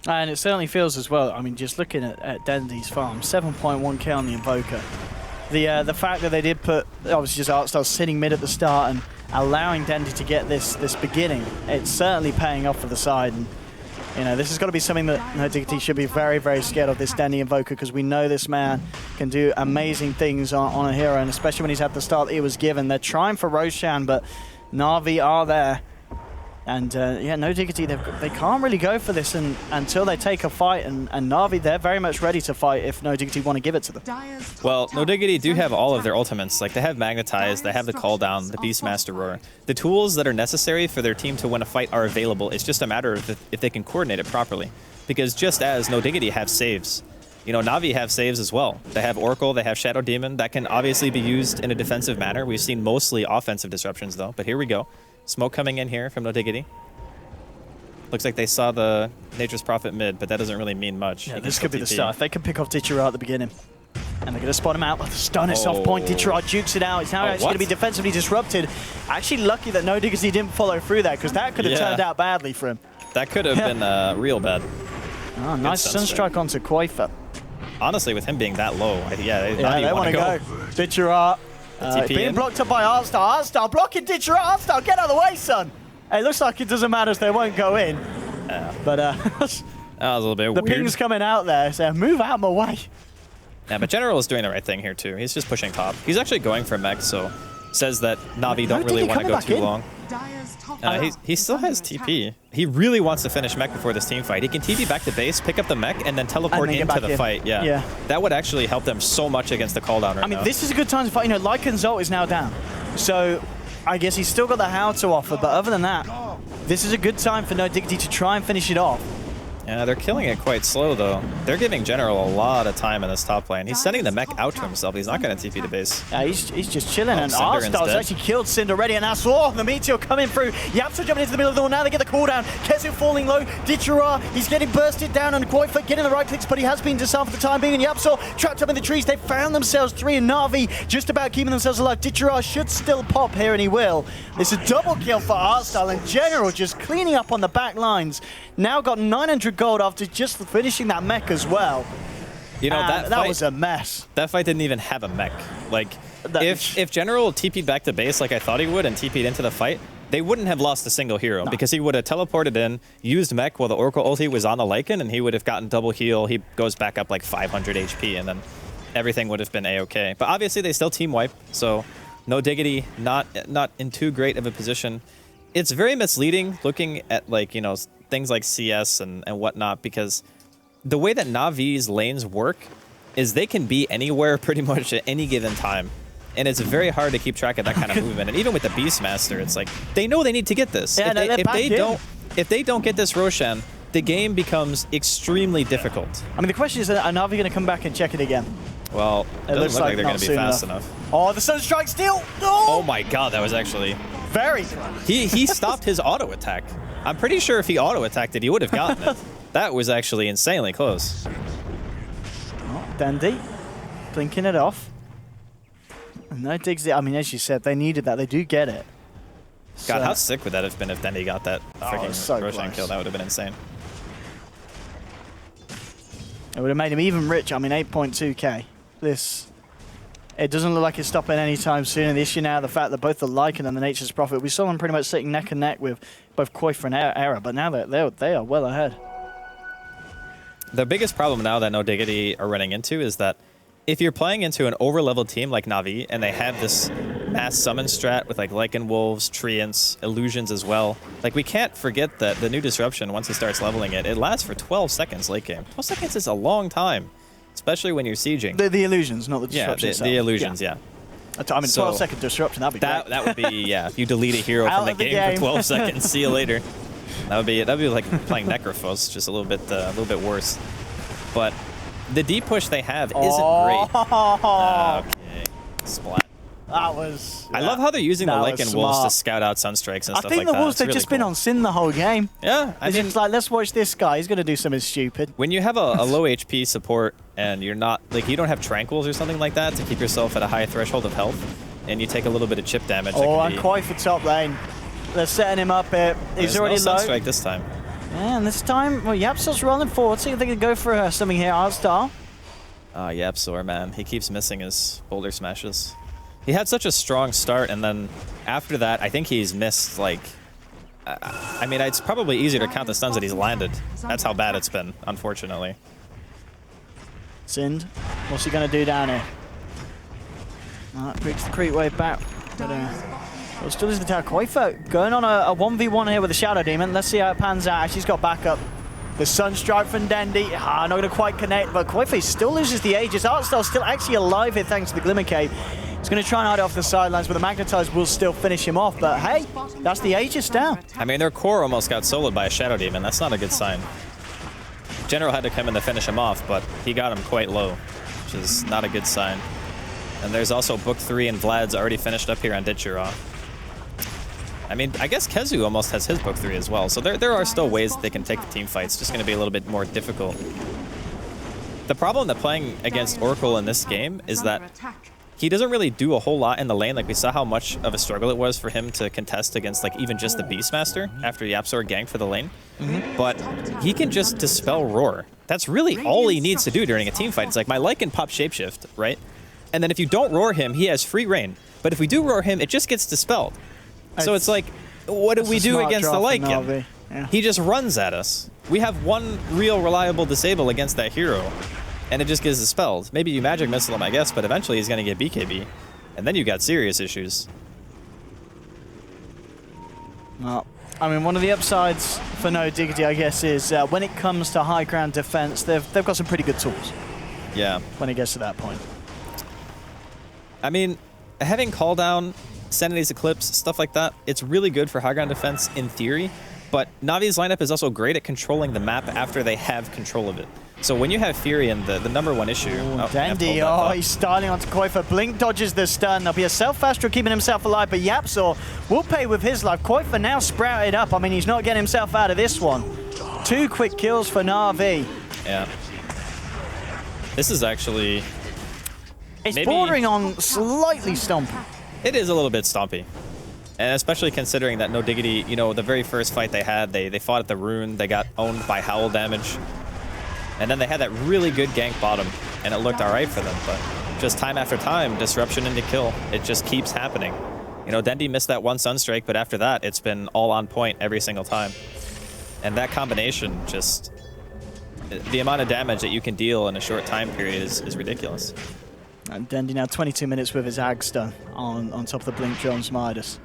And it certainly feels as well, I mean, just looking at Dendy's farm, 7.1k on the Invoker. The fact that they did put, obviously just Artstyle sitting mid at the start and allowing Dendy to get this beginning, it's certainly paying off for the side. And you know, this has got to be something that No Diggity should be very, very scared of, this Dendy Invoker, because we know this man can do amazing things on a hero, and especially when he's at the start that he was given. They're trying for Roshan, but Navi are there. And yeah, No Diggity, they can't really go for this until they take a fight, and Navi, they're very much ready to fight if No Diggity want to give it to them. Well, No Diggity do have all of their ultimates. Like, they have Magnetize, they have the Call Down, the Beastmaster Roar. The tools that are necessary for their team to win a fight are available. It's just a matter of if they can coordinate it properly. Because just as No Diggity have saves, you know, Navi have saves as well. They have Oracle, they have Shadow Demon. That can obviously be used in a defensive manner. We've seen mostly offensive disruptions, though. But here we go. Smoke coming in here from No Diggity. Looks like they saw the Nature's Prophet mid, but that doesn't really mean much. Yeah, this could be the start. If they can pick off Ditchara at the beginning, and they're going to spot him out, but the stun is off point. Ditchara jukes it out. It's now actually going to be defensively disrupted. Actually lucky that No Diggity didn't follow through that, because that could have turned out badly for him. That could have been real bad. Oh, nice Sunstrike onto Koifa. Honestly, with him being that low, they want to go. Ditchara being blocked up by Artstyle. Artstyle blocking Ditchara. Artstyle, get out of the way, son. It looks like it doesn't matter if they won't go in. But that was a little bit the weird. ping's coming out there, so move out of my way. Yeah, but General is doing the right thing here too. He's just pushing top. He's actually going for mech, so says that Navi don't really want to go too long. He still has TP. He really wants to finish mech before this team fight. He can TP back to base, pick up the mech, and then teleport into the fight. Yeah. That would actually help them so much against the cooldown right now. This is a good time to fight. You know, Lycan's ult is now down. So I guess he's still got the how to offer, but other than that, this is a good time for No Diggity to try and finish it off. Yeah, they're killing it quite slow, though. They're giving General a lot of time in this top lane. He's sending the mech out to himself. He's not going to TP to base. Yeah, he's just chilling, and Artstyle's actually killed Cinder already, and that's the Meteor coming through. Yapso jumping into the middle of the wall. Now they get the cooldown. Kezu falling low. Ditchara, he's getting bursted down, and Koifa getting the right clicks, but he has been disarmed for the time being, and Yapso trapped up in the trees. They found themselves 3, and Navi just about keeping themselves alive. Ditchara should still pop here, and he will. It's a double kill for Artstyle, and General just cleaning up on the back lines. Now got 900 gold after just finishing that mech as well. You know, that was a mess. That fight didn't even have a mech. Like, if General TP'd back to base like I thought he would and TP'd into the fight, they wouldn't have lost a single hero because he would have teleported in, used mech while the Oracle ulti was on the Lycan, and he would have gotten double heal. He goes back up like 500 HP, and then everything would have been A-okay. But obviously, they still team wipe, so No Diggity not in too great of a position. It's very misleading looking at, like, you know, things like CS and whatnot, because the way that Navi's lanes work is they can be anywhere pretty much at any given time. And it's very hard to keep track of that kind of movement. And even with the Beastmaster, it's like, they know they need to get this. Yeah, If they don't get this Roshan, the game becomes extremely difficult. I mean, the question is, are Navi going to come back and check it again? Well, it doesn't look like they're going to be fast enough. Oh, the Sunstrike steal! Oh my god, that was actually... Very close. He stopped his auto attack. I'm pretty sure if he auto attacked it, he would have gotten it. That was actually insanely close. Oh, Dandy, blinking it off. And no digs it. I mean, as you said, they needed that. They do get it. God, how sick would that have been if Dandy got that freaking so Roshan kill? That would have been insane. It would have made him even richer. I mean, 8.2k. It doesn't look like it's stopping anytime soon. And the issue now, the fact that both the Lycan and the Nature's Prophet, we saw them pretty much sitting neck and neck with both Coif and Era, but now they are well ahead. The biggest problem now that No Diggity are running into is that if you're playing into an over-leveled team like Navi, and they have this mass summon strat with like Lycan Wolves, Treants, Illusions as well, like we can't forget that the new Disruption, once it starts leveling it, it lasts for 12 seconds late game. 12 seconds is a long time, especially when you're sieging. The Illusions, not the Disruption. Yeah, the Illusions, yeah. I mean, 12-second Disruption, that'd be great. That would be, yeah, if you delete a hero from the game for 12 seconds, see you later. That'd be like playing Necrophos, just a little bit worse. But the deep push they have isn't great. Okay, splat. That was... I love how they're using the Lycan Wolves to scout out Sunstrikes and stuff like that. I think the Wolves, they've just been on Sin the whole game. Yeah. It's like, let's watch this guy. He's going to do something stupid. When you have a low HP support and you're not... Like, you don't have Tranquils or something like that to keep yourself at a high threshold of health, and you take a little bit of chip damage... Oh, and Coif for top lane. They're setting him up here. He's already low. Sunstrike this time. And this time, well, Yapsor's rolling forward. See if they can go for something here. Artstar. Oh, Yapsor, man. He keeps missing his boulder smashes. He had such a strong start, and then after that, I think he's missed, like... I mean, it's probably easier to count the stuns that he's landed. That's how bad it's been, unfortunately. Sind, what's he going to do down here? Breaks the creep wave back. But, well, still is the tower. Coif going on a 1v1 here with the Shadow Demon. Let's see how it pans out. She's got backup. The Sunstrike from Dandy. Not going to quite connect, but Coif still loses the Aegis. Artstar's still actually alive here thanks to the Glimmer Cape. He's going to try and hide off the sidelines, but the Magnetize will still finish him off. But hey, that's the Aegis down. I mean, their core almost got soloed by a Shadow Demon. That's not a good sign. General had to come in to finish him off, but he got him quite low, which is not a good sign. And there's also Book 3, and Vlad's already finished up here on Ditchera. I mean, I guess Kezu almost has his Book 3 as well, so there are still ways that they can take the team fights. It's just going to be a little bit more difficult. The problem that playing against Oracle in this game is that he doesn't really do a whole lot in the lane. Like, we saw how much of a struggle it was for him to contest against, like, even just the Beastmaster after Yapsor ganked for the lane. But he can just dispel Roar. That's really all he needs to do during a team fight. It's like, my Lycan pop Shapeshift, right? And then if you don't Roar him, he has free reign. But if we do Roar him, it just gets dispelled. So it's like, what do we do against the Lycan? Yeah. He just runs at us. We have one real reliable disable against that hero, and it just gets dispelled. Maybe you magic missile him, I guess, but eventually he's going to get BKB. And then you got serious issues. Well, I mean, one of the upsides for No Diggity, I guess, is when it comes to high ground defense, they've got some pretty good tools. Yeah. When it gets to that point. I mean, having call down, Sanity's Eclipse, stuff like that, it's really good for high ground defense in theory, but Navi's lineup is also great at controlling the map after they have control of it. So when you have Fury in the number one issue... Dandy, he's styling onto Coif. Blink dodges the stun. There'll be a self-Astral keeping himself alive, but Yapsor will pay with his life. Coif now sprouted up. I mean, he's not getting himself out of this one. 2 quick kills for Navi. Yeah. This is actually... It's bordering on slightly stompy. It is a little bit stompy. And especially considering that No Diggity, you know, the very first fight they had, they fought at the Rune, they got owned by Howl damage. And then they had that really good gank bottom, and it looked alright for them, but just time after time, disruption into kill, it just keeps happening. You know, Dendi missed that one Sunstrike, but after that, it's been all on point every single time. And that combination just... The amount of damage that you can deal in a short time period is ridiculous. And Dendi now 22 minutes with his Ag stun on top of the Blink Jones Midas.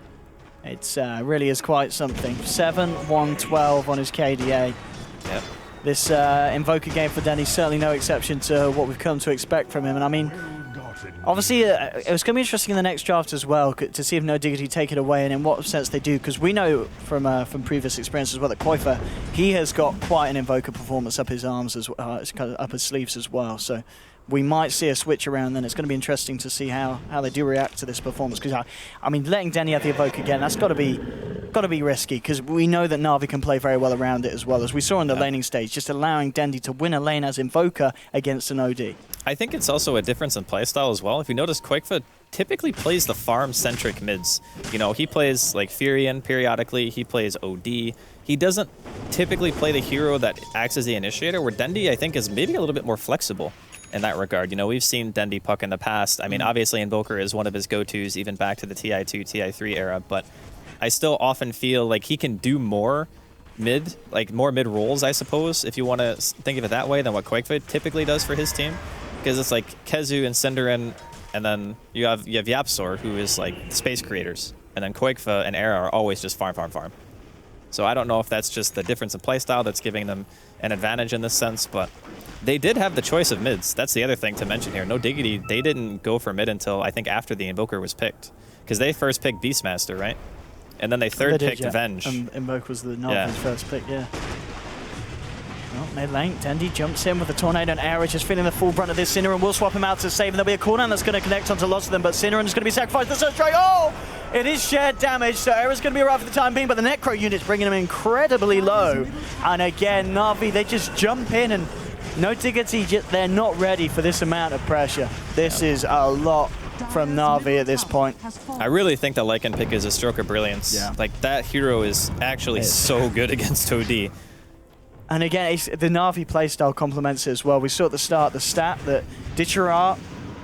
It's really is quite something. 7-1-12 on his KDA. Yep. This Invoker game for Denny's certainly no exception to what we've come to expect from him. And I mean, obviously, it was going to be interesting in the next draft as well to see if No Diggity take it away and in what sense they do, because we know from previous experience as well that Koifa, he has got quite an Invoker performance up his arms, up his sleeves as well. So we might see a switch around then. It's going to be interesting to see how they do react to this performance, because I mean, letting Denny have the Invoker again, that's got to be risky, because we know that Navi can play very well around it as well, as we saw in the laning stage, just allowing Dendy to win a lane as Invoker against an OD. I think it's also a difference in playstyle as well. If you notice, Quakefa typically plays the farm-centric mids. You know, he plays like Furion periodically, he plays OD. He doesn't typically play the hero that acts as the initiator, where Dendy, I think, is maybe a little bit more flexible in that regard. You know, we've seen Dendy puck in the past. I mean, obviously Invoker is one of his go-tos even back to the TI2, TI3 era, but I still often feel like he can do more mid roles, I suppose, if you want to think of it that way, than what Quakefa typically does for his team. Because it's like Kezu and Cinderin, and then you have Yapsor, who is like space creators, and then Quakefa and Era are always just farm. So I don't know if that's just the difference in playstyle that's giving them an advantage in this sense, but they did have the choice of mids. That's the other thing to mention here. No Diggity, they didn't go for mid until I think after the Invoker was picked, because they first picked Beastmaster, right? And then they picked Venge. Invoker was the Navi's first pick, yeah. Well, mid lane, Dendy jumps in with the Tornado and Era, just feeling the full brunt of this. Cinneren will swap him out to save, and there'll be a cooldown that's going to connect onto lots of them, but Cinneren is going to be sacrificed. The Surge Strike, oh! It is shared damage, so Era's going to be around for the time being, but the Necro unit's bringing him incredibly low. And again, Navi, they just jump in, and No Diggity, they're not ready for this amount of pressure. This is a lot from Navi at this point. I really think the Lycan pick is a stroke of brilliance. Yeah. Like, that hero is actually so good against OD. And again, the Navi playstyle complements it as well. We saw at the start the stat that Ditchera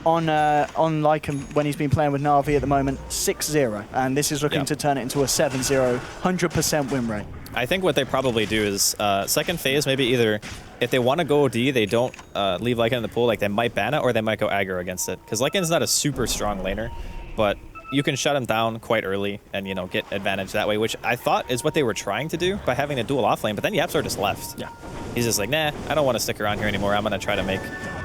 on Lycan, when he's been playing with Navi at the moment, 6-0. And this is looking to turn it into a 7-0, 100% win rate. I think what they probably do is, second phase, maybe either, if they want to go OD, they don't leave Lycan in the pool, like they might ban it, or they might go aggro against it. Because Lycan's not a super strong laner, but you can shut him down quite early and, you know, get advantage that way, which I thought is what they were trying to do by having a dual offlane, but then Yapsor just left. Yeah. He's just like, nah, I don't want to stick around here anymore. I'm going to try to make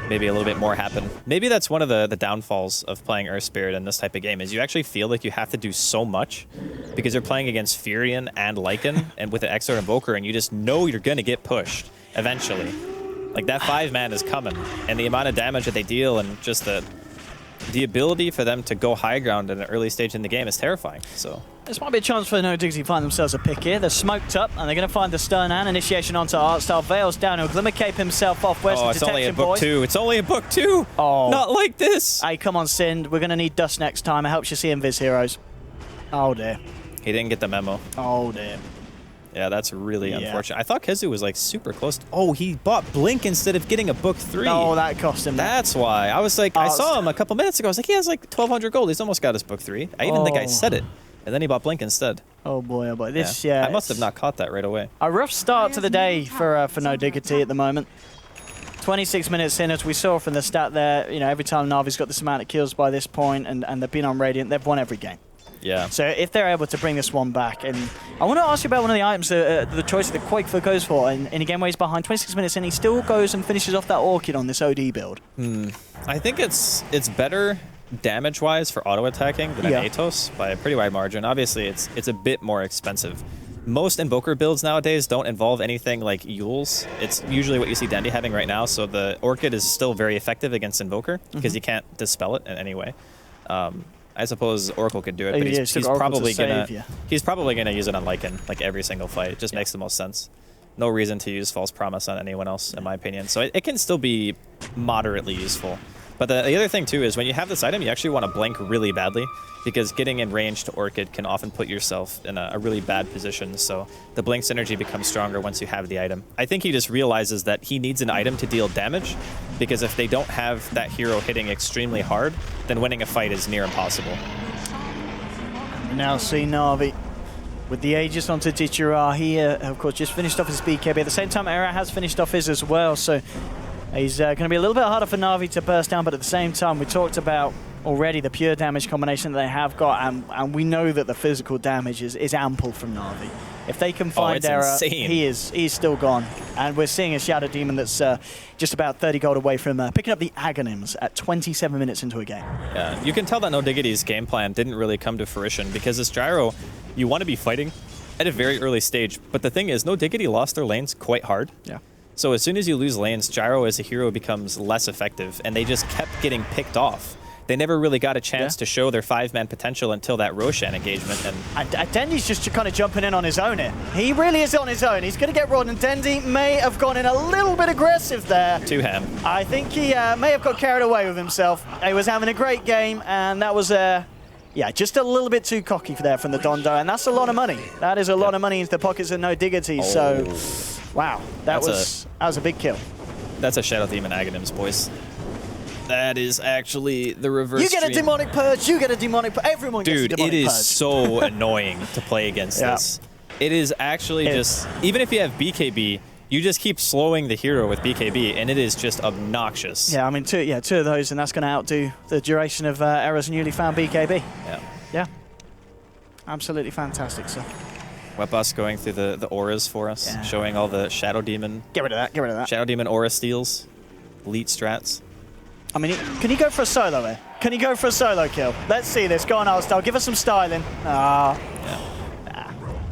maybe a little bit more happen. Maybe that's one of the downfalls of playing Earth Spirit in this type of game, is you actually feel like you have to do so much because you're playing against Furion and Lycan and with an Exort Invoker, and you just know you're going to get pushed eventually. Like, that 5-man is coming, and the amount of damage that they deal and just the ability for them to go high ground in an early stage in the game is terrifying. So this might be a chance for No Diggity to find themselves a pick here. They're smoked up, and they're going to find the Stern Hand. Initiation onto Artstyle. Veils down. He'll Glimmer Cape himself off. Where's the it's only in detection, book boys? 2. It's only in book 2. Oh. Not like this. Hey, come on, Sind. We're going to need Dust next time. I hope you see him, Viz Heroes. Oh, dear. He didn't get the memo. Oh, dear. Yeah, that's really unfortunate. I thought Kezu was like super close. Oh, he bought Blink instead of getting a book 3. Oh, that cost him. That's why. I was like, I saw him a couple minutes ago. I was like, he has like 1,200 gold. He's almost got his book 3. I even think I said it. And then he bought Blink instead. Oh boy, oh boy. This, I must have not caught that right away. A rough start to the day for No Diggity at the moment. 26 minutes in, as we saw from the stat there, you know, every time Navi's got this amount of kills by this point, and they've been on Radiant, they've won every game. Yeah. So if they're able to bring this one back, and I want to ask you about one of the items, the choice that Quakefa goes for in a game where he's behind 26 minutes, and he still goes and finishes off that Orchid on this OD build. I think it's better damage-wise for auto-attacking than an Atos by a pretty wide margin. Obviously, it's a bit more expensive. Most Invoker builds nowadays don't involve anything like Yules. It's usually what you see Dendy having right now, so the Orchid is still very effective against Invoker because you can't dispel it in any way. I suppose Oracle could do it, but he's probably gonna use it on Lycan like every single fight. It just makes the most sense. No reason to use False Promise on anyone else, in my opinion. So it can still be moderately useful. But the other thing too is when you have this item, you actually want to blink really badly, because getting in range to Orchid can often put yourself in a really bad position. So the blink synergy becomes stronger once you have the item. I think he just realizes that he needs an item to deal damage, because if they don't have that hero hitting extremely hard, then winning a fight is near impossible. We now see Navi with the Aegis onto Ditchera. He, of course, just finished off his BKB. At the same time, Era has finished off his as well. So he's going to be a little bit harder for Navi to burst down, but at the same time, we talked about already, the pure damage combination that they have got, and we know that the physical damage is ample from Navi. If they can find Error, insane. he's still gone. And we're seeing a Shadow Demon that's just about 30 gold away from picking up the Agonyms at 27 minutes into a game. Yeah, you can tell that No Diggity's game plan didn't really come to fruition because this Gyro, you want to be fighting at a very early stage. But the thing is, No Diggity lost their lanes quite hard. Yeah. So as soon as you lose lanes, Gyro as a hero becomes less effective, and they just kept getting picked off. They never really got a chance to show their 5-man potential until that Roshan engagement. And Dendy's just kind of jumping in on his own here. He really is on his own. He's going to get rolled, and Dendy may have gone in a little bit aggressive there. to him. I think he may have got carried away with himself. He was having a great game, and that was, yeah, just a little bit too cocky there from the Dondo, and that's a lot of money. That is a lot of money into the pockets of No Diggity, so, wow, that was a big kill. That's a Shadow Demon Agonyms, boys. That is actually the reverse. You get a stream. demonic purge, you get a demonic purge, everyone gets a demonic purge. Dude, it is so annoying to play against this. It is actually just, even if you have BKB, you just keep slowing the hero with BKB, and it is just obnoxious. Yeah, I mean, two of those, and that's going to outdo the duration of Error's newly found BKB. Yeah. Yeah. Absolutely fantastic stuff. Webus going through the auras for us, showing all the Shadow Demon. Get rid of that, get rid of that. Shadow Demon aura steals, elite strats. I mean, can he go for a solo here? Can he go for a solo kill? Let's see this. Go on, Arstyle. Give us some styling. Nah.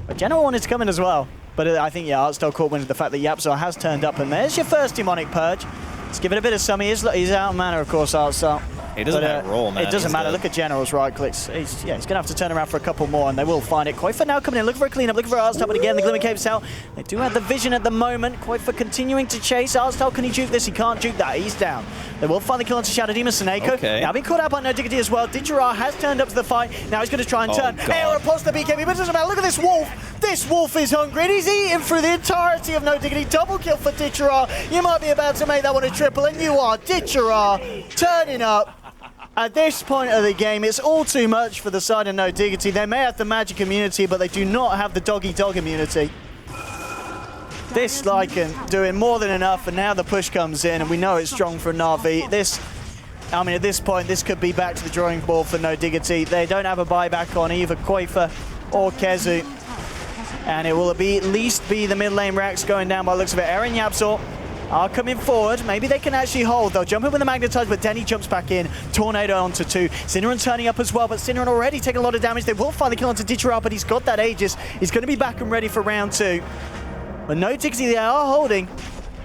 But Genoa wanted to come in as well. But I think, Arstyle caught wind of the fact that Yapzor has turned up, and there's your first demonic purge. Let's give it a bit of some. He's out of mana, of course, Arstyle. He doesn't have roll, man. It doesn't matter. Look at General's right clicks. He's going to have to turn around for a couple more, and they will find it. Koifa now coming in, looking for a cleanup, looking for Arstyle, but again, the Glimmer Cape's out. They do have the vision at the moment. Koifa continuing to chase. Arstyle, can he juke this? He can't juke that. He's down. They will find the kill onto Shadow Demon. Seneko now being caught out by No Diggity as well. Didgerar has turned up to the fight. Now he's going to try and turn. Air post the BKB, but it doesn't matter. Look at this wolf. This wolf is hungry, and he's eating through the entirety of No Diggity. Double kill for Didgerar. You might be about to make that one a triple, and you are. Didgerar turning up. At this point of the game, it's all too much for the side of No Diggity. They may have the magic immunity, but they do not have the doggy dog immunity. This Lycan doing more than enough, and now the push comes in, and we know it's strong for Navi. I mean, at this point, this could be back to the drawing board for No Diggity. They don't have a buyback on either Koifa or Kezu. And it will at least be the mid lane racks going down by the looks of it. Eren Yapzor are coming forward. Maybe they can actually hold. They'll jump in with the Magnetize, but Denny jumps back in. Tornado onto 2. Syneron turning up as well, but Syneron already taking a lot of damage. They will find the kill onto Didgerar, but he's got that Aegis. He's going to be back and ready for round 2. But No Diggity, they are holding.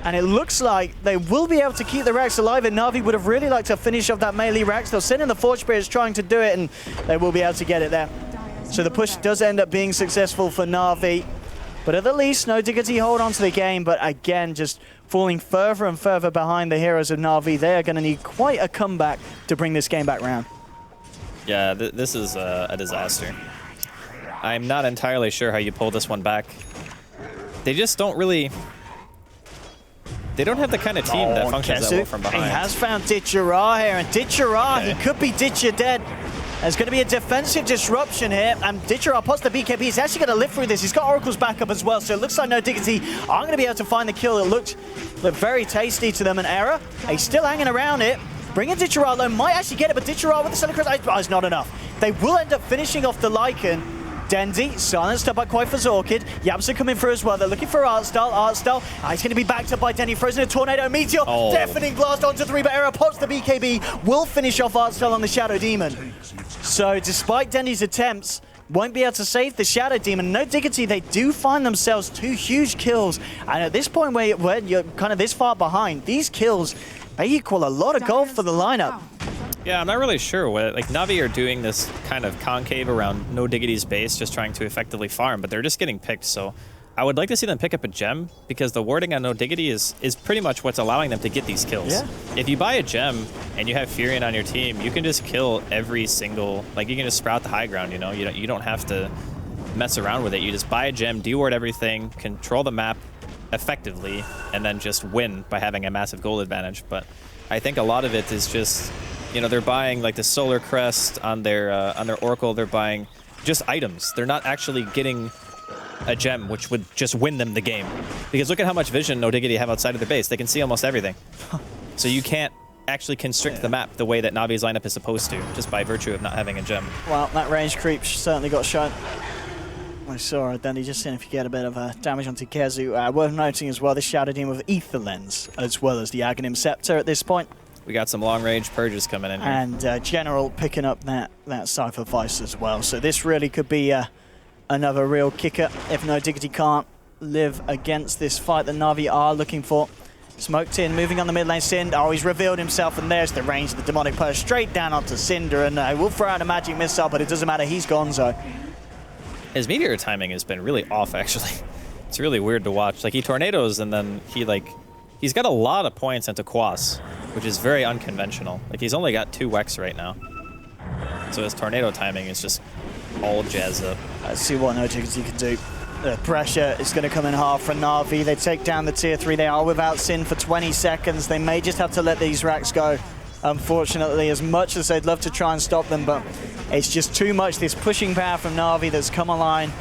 And it looks like they will be able to keep the racks alive, and Navi would have really liked to finish off that melee racks. They'll send in the Forge Spirits trying to do it, and they will be able to get it there. So the push does end up being successful for Navi. But at the least, No Diggity hold on to the game, but again, just falling further and further behind the heroes of Navi. They are going to need quite a comeback to bring this game back round. Yeah, this is a disaster. I'm not entirely sure how you pull this one back. They just don't really... They don't have the kind of team that functions that well from behind. He has found Didgerar here, and Didgerar, he could be Ditcher dead. There's going to be a defensive disruption here, and Didgerar pots the BKB. He's actually going to live through this. He's got Oracle's backup as well, so it looks like No Diggity are going to be able to find the kill. It looked very tasty to them, and Error, he's still hanging around it. Bringing Didgerar low, might actually get it, but Didgerar with the Solar Crest, it's not enough. They will end up finishing off the Lycan. Dendy, silenced up by Koifa's Orchid. Yapsa coming through as well. They're looking for Arstyle. He's going to be backed up by Denny. Frozen a Tornado Meteor. Deafening Blast onto 3, but Error pops the BKB. Will finish off Arstyle on the Shadow Demon. So despite Dendy's attempts, won't be able to save the Shadow Demon. No Diggity, they do find themselves 2 huge kills. And at this point where you're kind of this far behind, these kills, they equal a lot of gold for the lineup. Yeah, I'm not really sure what... Like, Navi are doing this kind of concave around No Diggity's base, just trying to effectively farm, but they're just getting picked, so... I would like to see them pick up a gem, because the warding on No Diggity is pretty much what's allowing them to get these kills. Yeah. If you buy a gem, and you have Furion on your team, you can just kill every single... Like, you can just sprout the high ground, you know? You don't have to mess around with it. You just buy a gem, deward everything, control the map effectively, and then just win by having a massive goal advantage. But I think a lot of it is just... You know, they're buying like the Solar Crest on their Oracle. They're buying just items. They're not actually getting a gem, which would just win them the game. Because look at how much vision No Diggity have outside of their base. They can see almost everything. So you can't actually constrict the map the way that Navi's lineup is supposed to, just by virtue of not having a gem. Well, that range creep certainly got shown. I saw it, Dandy, just seeing if you get a bit of damage onto Kezu. Worth noting as well, this Shadow Demon with Ether Lens, as well as the Aghanim Scepter at this point. We got some long-range purges coming in here. And General picking up that Cypher Vice as well. So this really could be another real kicker if No Diggity can't live against this fight that Navi are looking for. Smoked in, moving on the mid lane, Cinder. Oh, he's revealed himself, and there's the range of the Demonic Purge straight down onto Cinder, and we'll throw out a magic missile, but it doesn't matter, he's gonzo. His meteor timing has been really off, actually. It's really weird to watch. Like, he tornadoes, and then he's got a lot of points into Quas, which is very unconventional. Like, he's only got 2 Wex right now. So his tornado timing is just all jazzed up. Let's see what No Diggity can do. The pressure is going to come in hard for Navi. They take down the tier 3. They are without Sin for 20 seconds. They may just have to let these racks go, unfortunately, as much as they'd love to try and stop them, but it's just too much. This pushing power from Navi that's come online,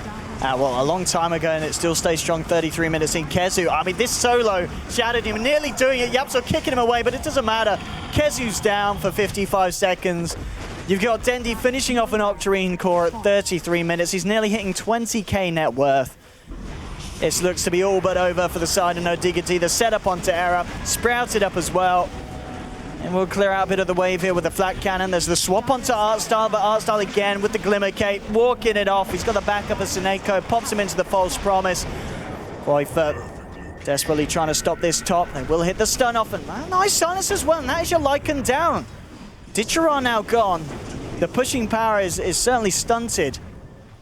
well, a long time ago, and it still stays strong. 33 minutes in. Kezu, I mean, this solo shadowed him, nearly doing it. Yapso kicking him away, but it doesn't matter. Kezu's down for 55 seconds. You've got Dendi finishing off an Octarine core at 33 minutes. He's nearly hitting 20k net worth. This looks to be all but over for the side of No Diggity. The setup onto Era, sprouted up as well. And we'll clear out a bit of the wave here with the flat cannon. There's the swap onto Artstyle, but Artstyle again with the Glimmer Cape, walking it off. He's got the backup of Seneko, pops him into the false promise. Boyford desperately trying to stop this top. They will hit the stun off, and nice silence as well. And that is your Lycan down. Ditcheron now gone. The pushing power is certainly stunted.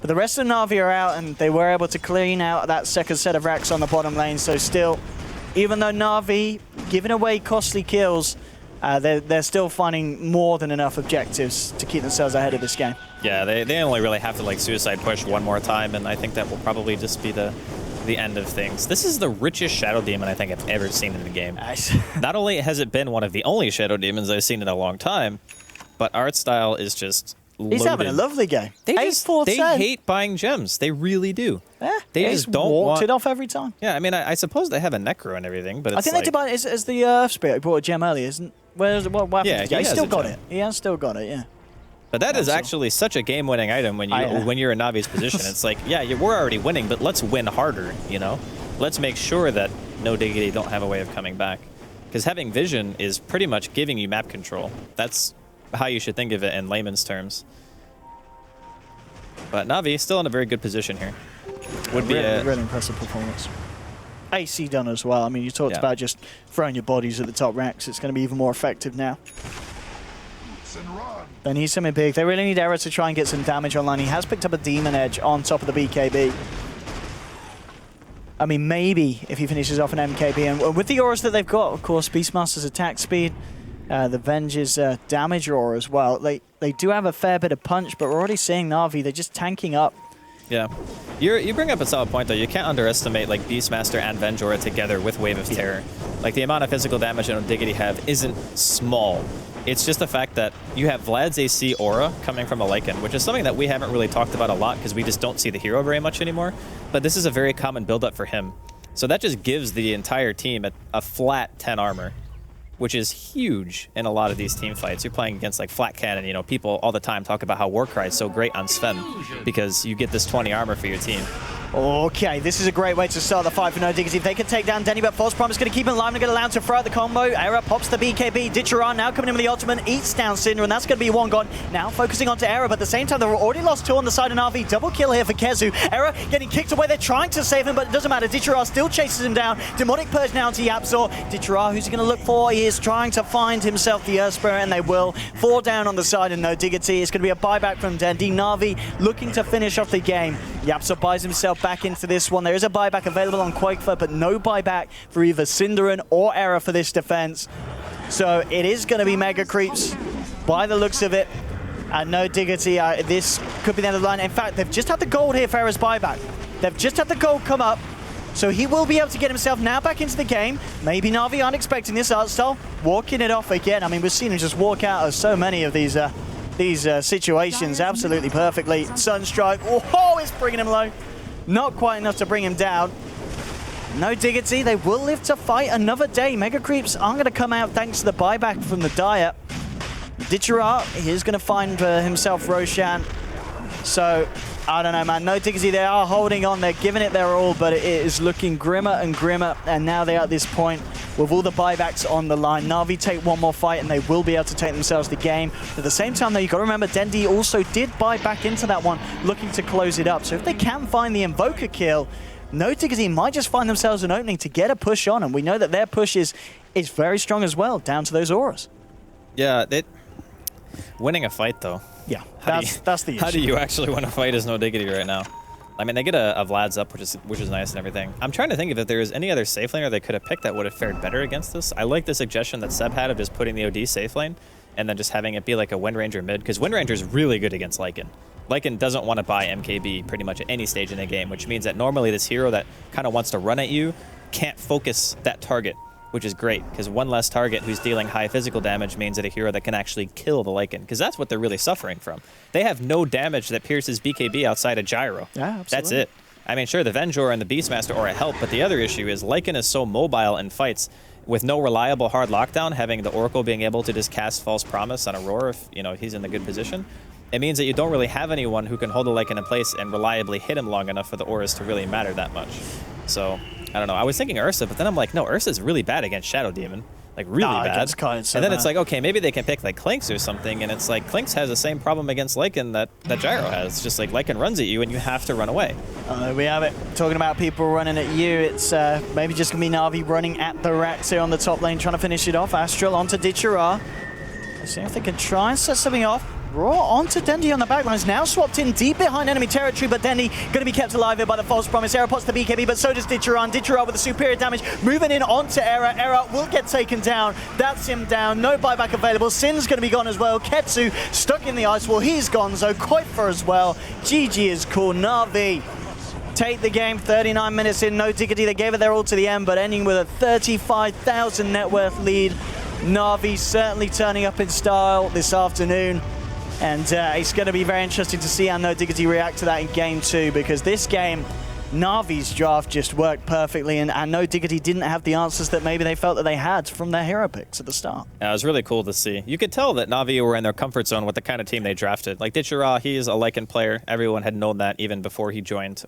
But the rest of Navi are out, and they were able to clean out that second set of racks on the bottom lane. So still, even though Navi giving away costly kills, they're still finding more than enough objectives to keep themselves ahead of this game. Yeah, they only really have to suicide push one more time, and I think that will probably just be the end of things. This is the richest Shadow Demon I think I've ever seen in the game. Nice. Not only has it been one of the only Shadow Demons I've seen in a long time, but art style is just loaded. He's having a lovely game. They hate buying gems. They really do. Yeah, they just don't walked it off every time. Yeah, I mean, I suppose they have a Necro and everything, but it's I think they did buy it as the Earth Spirit. He bought a gem earlier, isn't? What happened? Yeah, he's still got it. He has still got it. Yeah. But that is actually such a game-winning item when you're in Navi's position. It's like, yeah, we're already winning, but let's win harder. You know, let's make sure that No Diggity don't have a way of coming back, because having vision is pretty much giving you map control. That's how you should think of it in layman's terms. But Navi still in a very good position here. Would be a really impressive performance. AC done as well. I mean, you talked about just throwing your bodies at the top racks. It's going to be even more effective now. They need something big. They really need Era to try and get some damage online. He has picked up a Demon Edge on top of the BKB. I mean, maybe if he finishes off an MKB. And with the auras that they've got, of course, Beastmaster's attack speed, the Venge's damage aura as well. They do have a fair bit of punch, but we're already seeing Navi. They're just tanking up. Yeah. You bring up a solid point, though. You can't underestimate Beastmaster and Venge aura together with Wave of Terror. Like, the amount of physical damage that Diggity have isn't small. It's just the fact that you have Vlad's AC aura coming from a Lycan, which is something that we haven't really talked about a lot because we just don't see the hero very much anymore. But this is a very common build-up for him. So that just gives the entire team a flat 10 armor, which is huge in a lot of these team fights. You're playing against Flat Cannon, you know, people all the time talk about how Warcry is so great on Sven because you get this 20 armor for your team. Okay, this is a great way to start the fight for No Diggity. If they can take down Denny, but False Promise going to keep him alive and going to allow him to throw out the combo. Era pops the BKB. Ditcheron now coming in with the ultimate, eats down Cinder, and that's going to be one gone. Now focusing onto Era, but at the same time, they've already lost 2 on the side of Navi. Double kill here for Kezu. Era getting kicked away. They're trying to save him, but it doesn't matter. Ditcheron still chases him down. Demonic Purge now to Yapzor. Ditcheron, who's he going to look for? He is trying to find himself the Earth Spirit, and they will. 4 down on the side of No Diggity. It's going to be a buyback from Dendi. Navi looking to finish off the game. Yapzor buys himself back into this one. There is a buyback available on Quakefoot, but no buyback for either Cinderin or Era for this defense. So it is going to be mega creeps by the looks of it. And No Diggity, this could be the end of the line. In fact, they've just had the gold here for Era's buyback. They've just had the gold come up. So he will be able to get himself now back into the game. Maybe Navi aren't expecting this. Artstyle walking it off again. I mean, we've seen him just walk out of so many of these situations absolutely perfectly. Sunstrike, oh, it's bringing him low. Not quite enough to bring him down. No Diggity, they will live to fight another day. Mega Creeps aren't going to come out thanks to the buyback from the Diet. Ditchera is going to find himself Roshan. So, I don't know, man. No Diggity, they are holding on. They're giving it their all, but it is looking grimmer and grimmer. And now they are at this point with all the buybacks on the line. Navi take one more fight, and they will be able to take themselves the game. At the same time, though, you've got to remember, Dendi also did buy back into that one, looking to close it up. So if they can find the Invoker kill, No Diggity might just find themselves an opening to get a push on. And we know that their push is very strong as well, down to those auras. Yeah, winning a fight, though. Yeah, that's the issue. How do you actually win a fight as No Diggity right now? I mean, they get a Vlad's up, which is nice and everything. I'm trying to think if there was any other safe laner they could have picked that would have fared better against this. I like the suggestion that Seb had of just putting the OD safe lane and then just having it be like a Wind Ranger mid, because Wind Ranger is really good against Lycan. Lycan doesn't want to buy MKB pretty much at any stage in the game, which means that normally this hero that kind of wants to run at you can't focus that target, which is great, because one less target who's dealing high physical damage means that a hero that can actually kill the Lycan, because that's what they're really suffering from. They have no damage that pierces BKB outside of Gyro. Yeah, absolutely. That's it. I mean, sure, the Venjor and the Beastmaster are a help, but the other issue is Lycan is so mobile in fights with no reliable hard lockdown, having the Oracle being able to just cast False Promise on Aurora if he's in a good position. It means that you don't really have anyone who can hold the Lycan in place and reliably hit him long enough for the auras to really matter that much. So, I don't know. I was thinking Ursa, but then I'm like, no, Ursa's really bad against Shadow Demon. Like, really bad. So and then it's like, okay, maybe they can pick, like, Clinks or something, and it's like, Clinks has the same problem against Lycan that Gyro has. It's just like, Lycan runs at you, and you have to run away. There we have it. Talking about people running at you, it's maybe just going to be Navi running at the Rats here on the top lane, trying to finish it off. Astral onto Ditchera. Let's see if they can try and set something off. Raw onto Dendi on the backlines, now swapped in deep behind enemy territory, but Dendi going to be kept alive here by the False Promise. Era pots the BKB, but so does Ditchera. Ditchera with the superior damage, moving in onto Era. Era will get taken down. That's him down. No buyback available. Sin's going to be gone as well. Ketsu stuck in the ice wall. He's gone, so Koifer as well. GG is cool. Navi take the game 39 minutes in. No Diggity, they gave it their all to the end, but ending with a 35,000 net worth lead. Navi certainly turning up in style this afternoon. And it's going to be very interesting to see how No Diggity react to that in Game 2, because this game, Navi's draft just worked perfectly, and No Diggity didn't have the answers that maybe they felt that they had from their hero picks at the start. Yeah, it was really cool to see. You could tell that Navi were in their comfort zone with the kind of team they drafted. Like Ditchera, he's a Lycan player. Everyone had known that even before he joined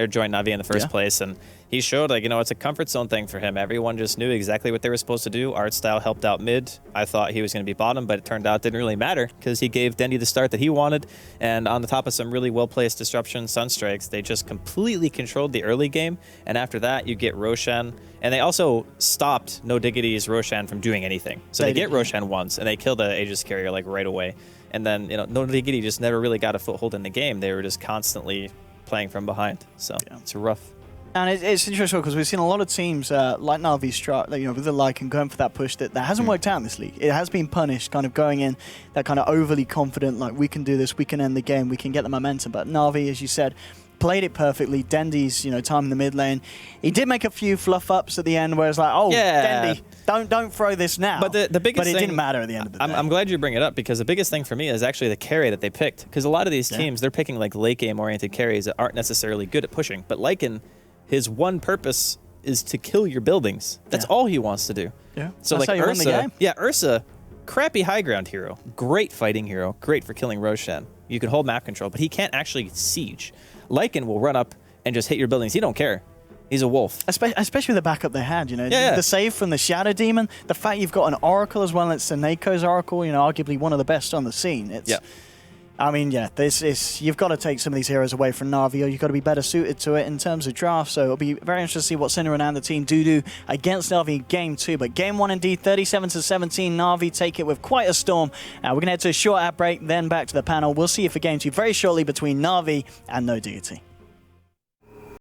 joined Navi in the first place, and he showed, like, it's a comfort zone thing for him. Everyone just knew exactly what they were supposed to do. Art style helped out mid. I thought he was going to be bottom, but it turned out it didn't really matter because he gave Dendi the start that he wanted, and on the top of some really well-placed disruption Sunstrikes, they just completely controlled the early game, and after that, you get Roshan, and they also stopped No Diggity's Roshan from doing anything. So they get Roshan once, and they kill the Aegis carrier, like, right away. And then, No Diggity just never really got a foothold in the game. They were just constantly playing from behind, so it's rough. And it's interesting because we've seen a lot of teams like Navi, with the Lycan going for that push that hasn't worked out in this league. It has been punished, kind of going in that kind of overly confident, like, we can do this, we can end the game, we can get the momentum. But Navi, as you said, played it perfectly. Dendi's, time in the mid lane. He did make a few fluff ups at the end where it's like, oh, yeah. Dendi, don't throw this now. But the biggest thing, didn't matter at the end of the day. I'm glad you bring it up, because the biggest thing for me is actually the carry that they picked. Because a lot of these teams, they're picking like late game oriented carries that aren't necessarily good at pushing. But Lycan, his one purpose is to kill your buildings. That's all he wants to do. Yeah. So that's like how you Ursa, win the game. yeah, Ursa, crappy high ground hero, great fighting hero, great for killing Roshan. You can hold map control, but he can't actually siege. Lycan will run up and just hit your buildings. He don't care. He's a wolf. Especially the backup they had, Yeah. The save from the Shadow Demon, the fact you've got an Oracle as well, it's Seneco's Oracle, arguably one of the best on the scene. You've got to take some of these heroes away from Navi, or you've got to be better suited to it in terms of draft. So it'll be very interesting to see what Cinderella and the team do against Navi in Game 2. But Game 1 indeed, 37-17, Navi take it with quite a storm. We're going to head to a short ad break, then back to the panel. We'll see you for Game 2 very shortly between Navi and No Diggity.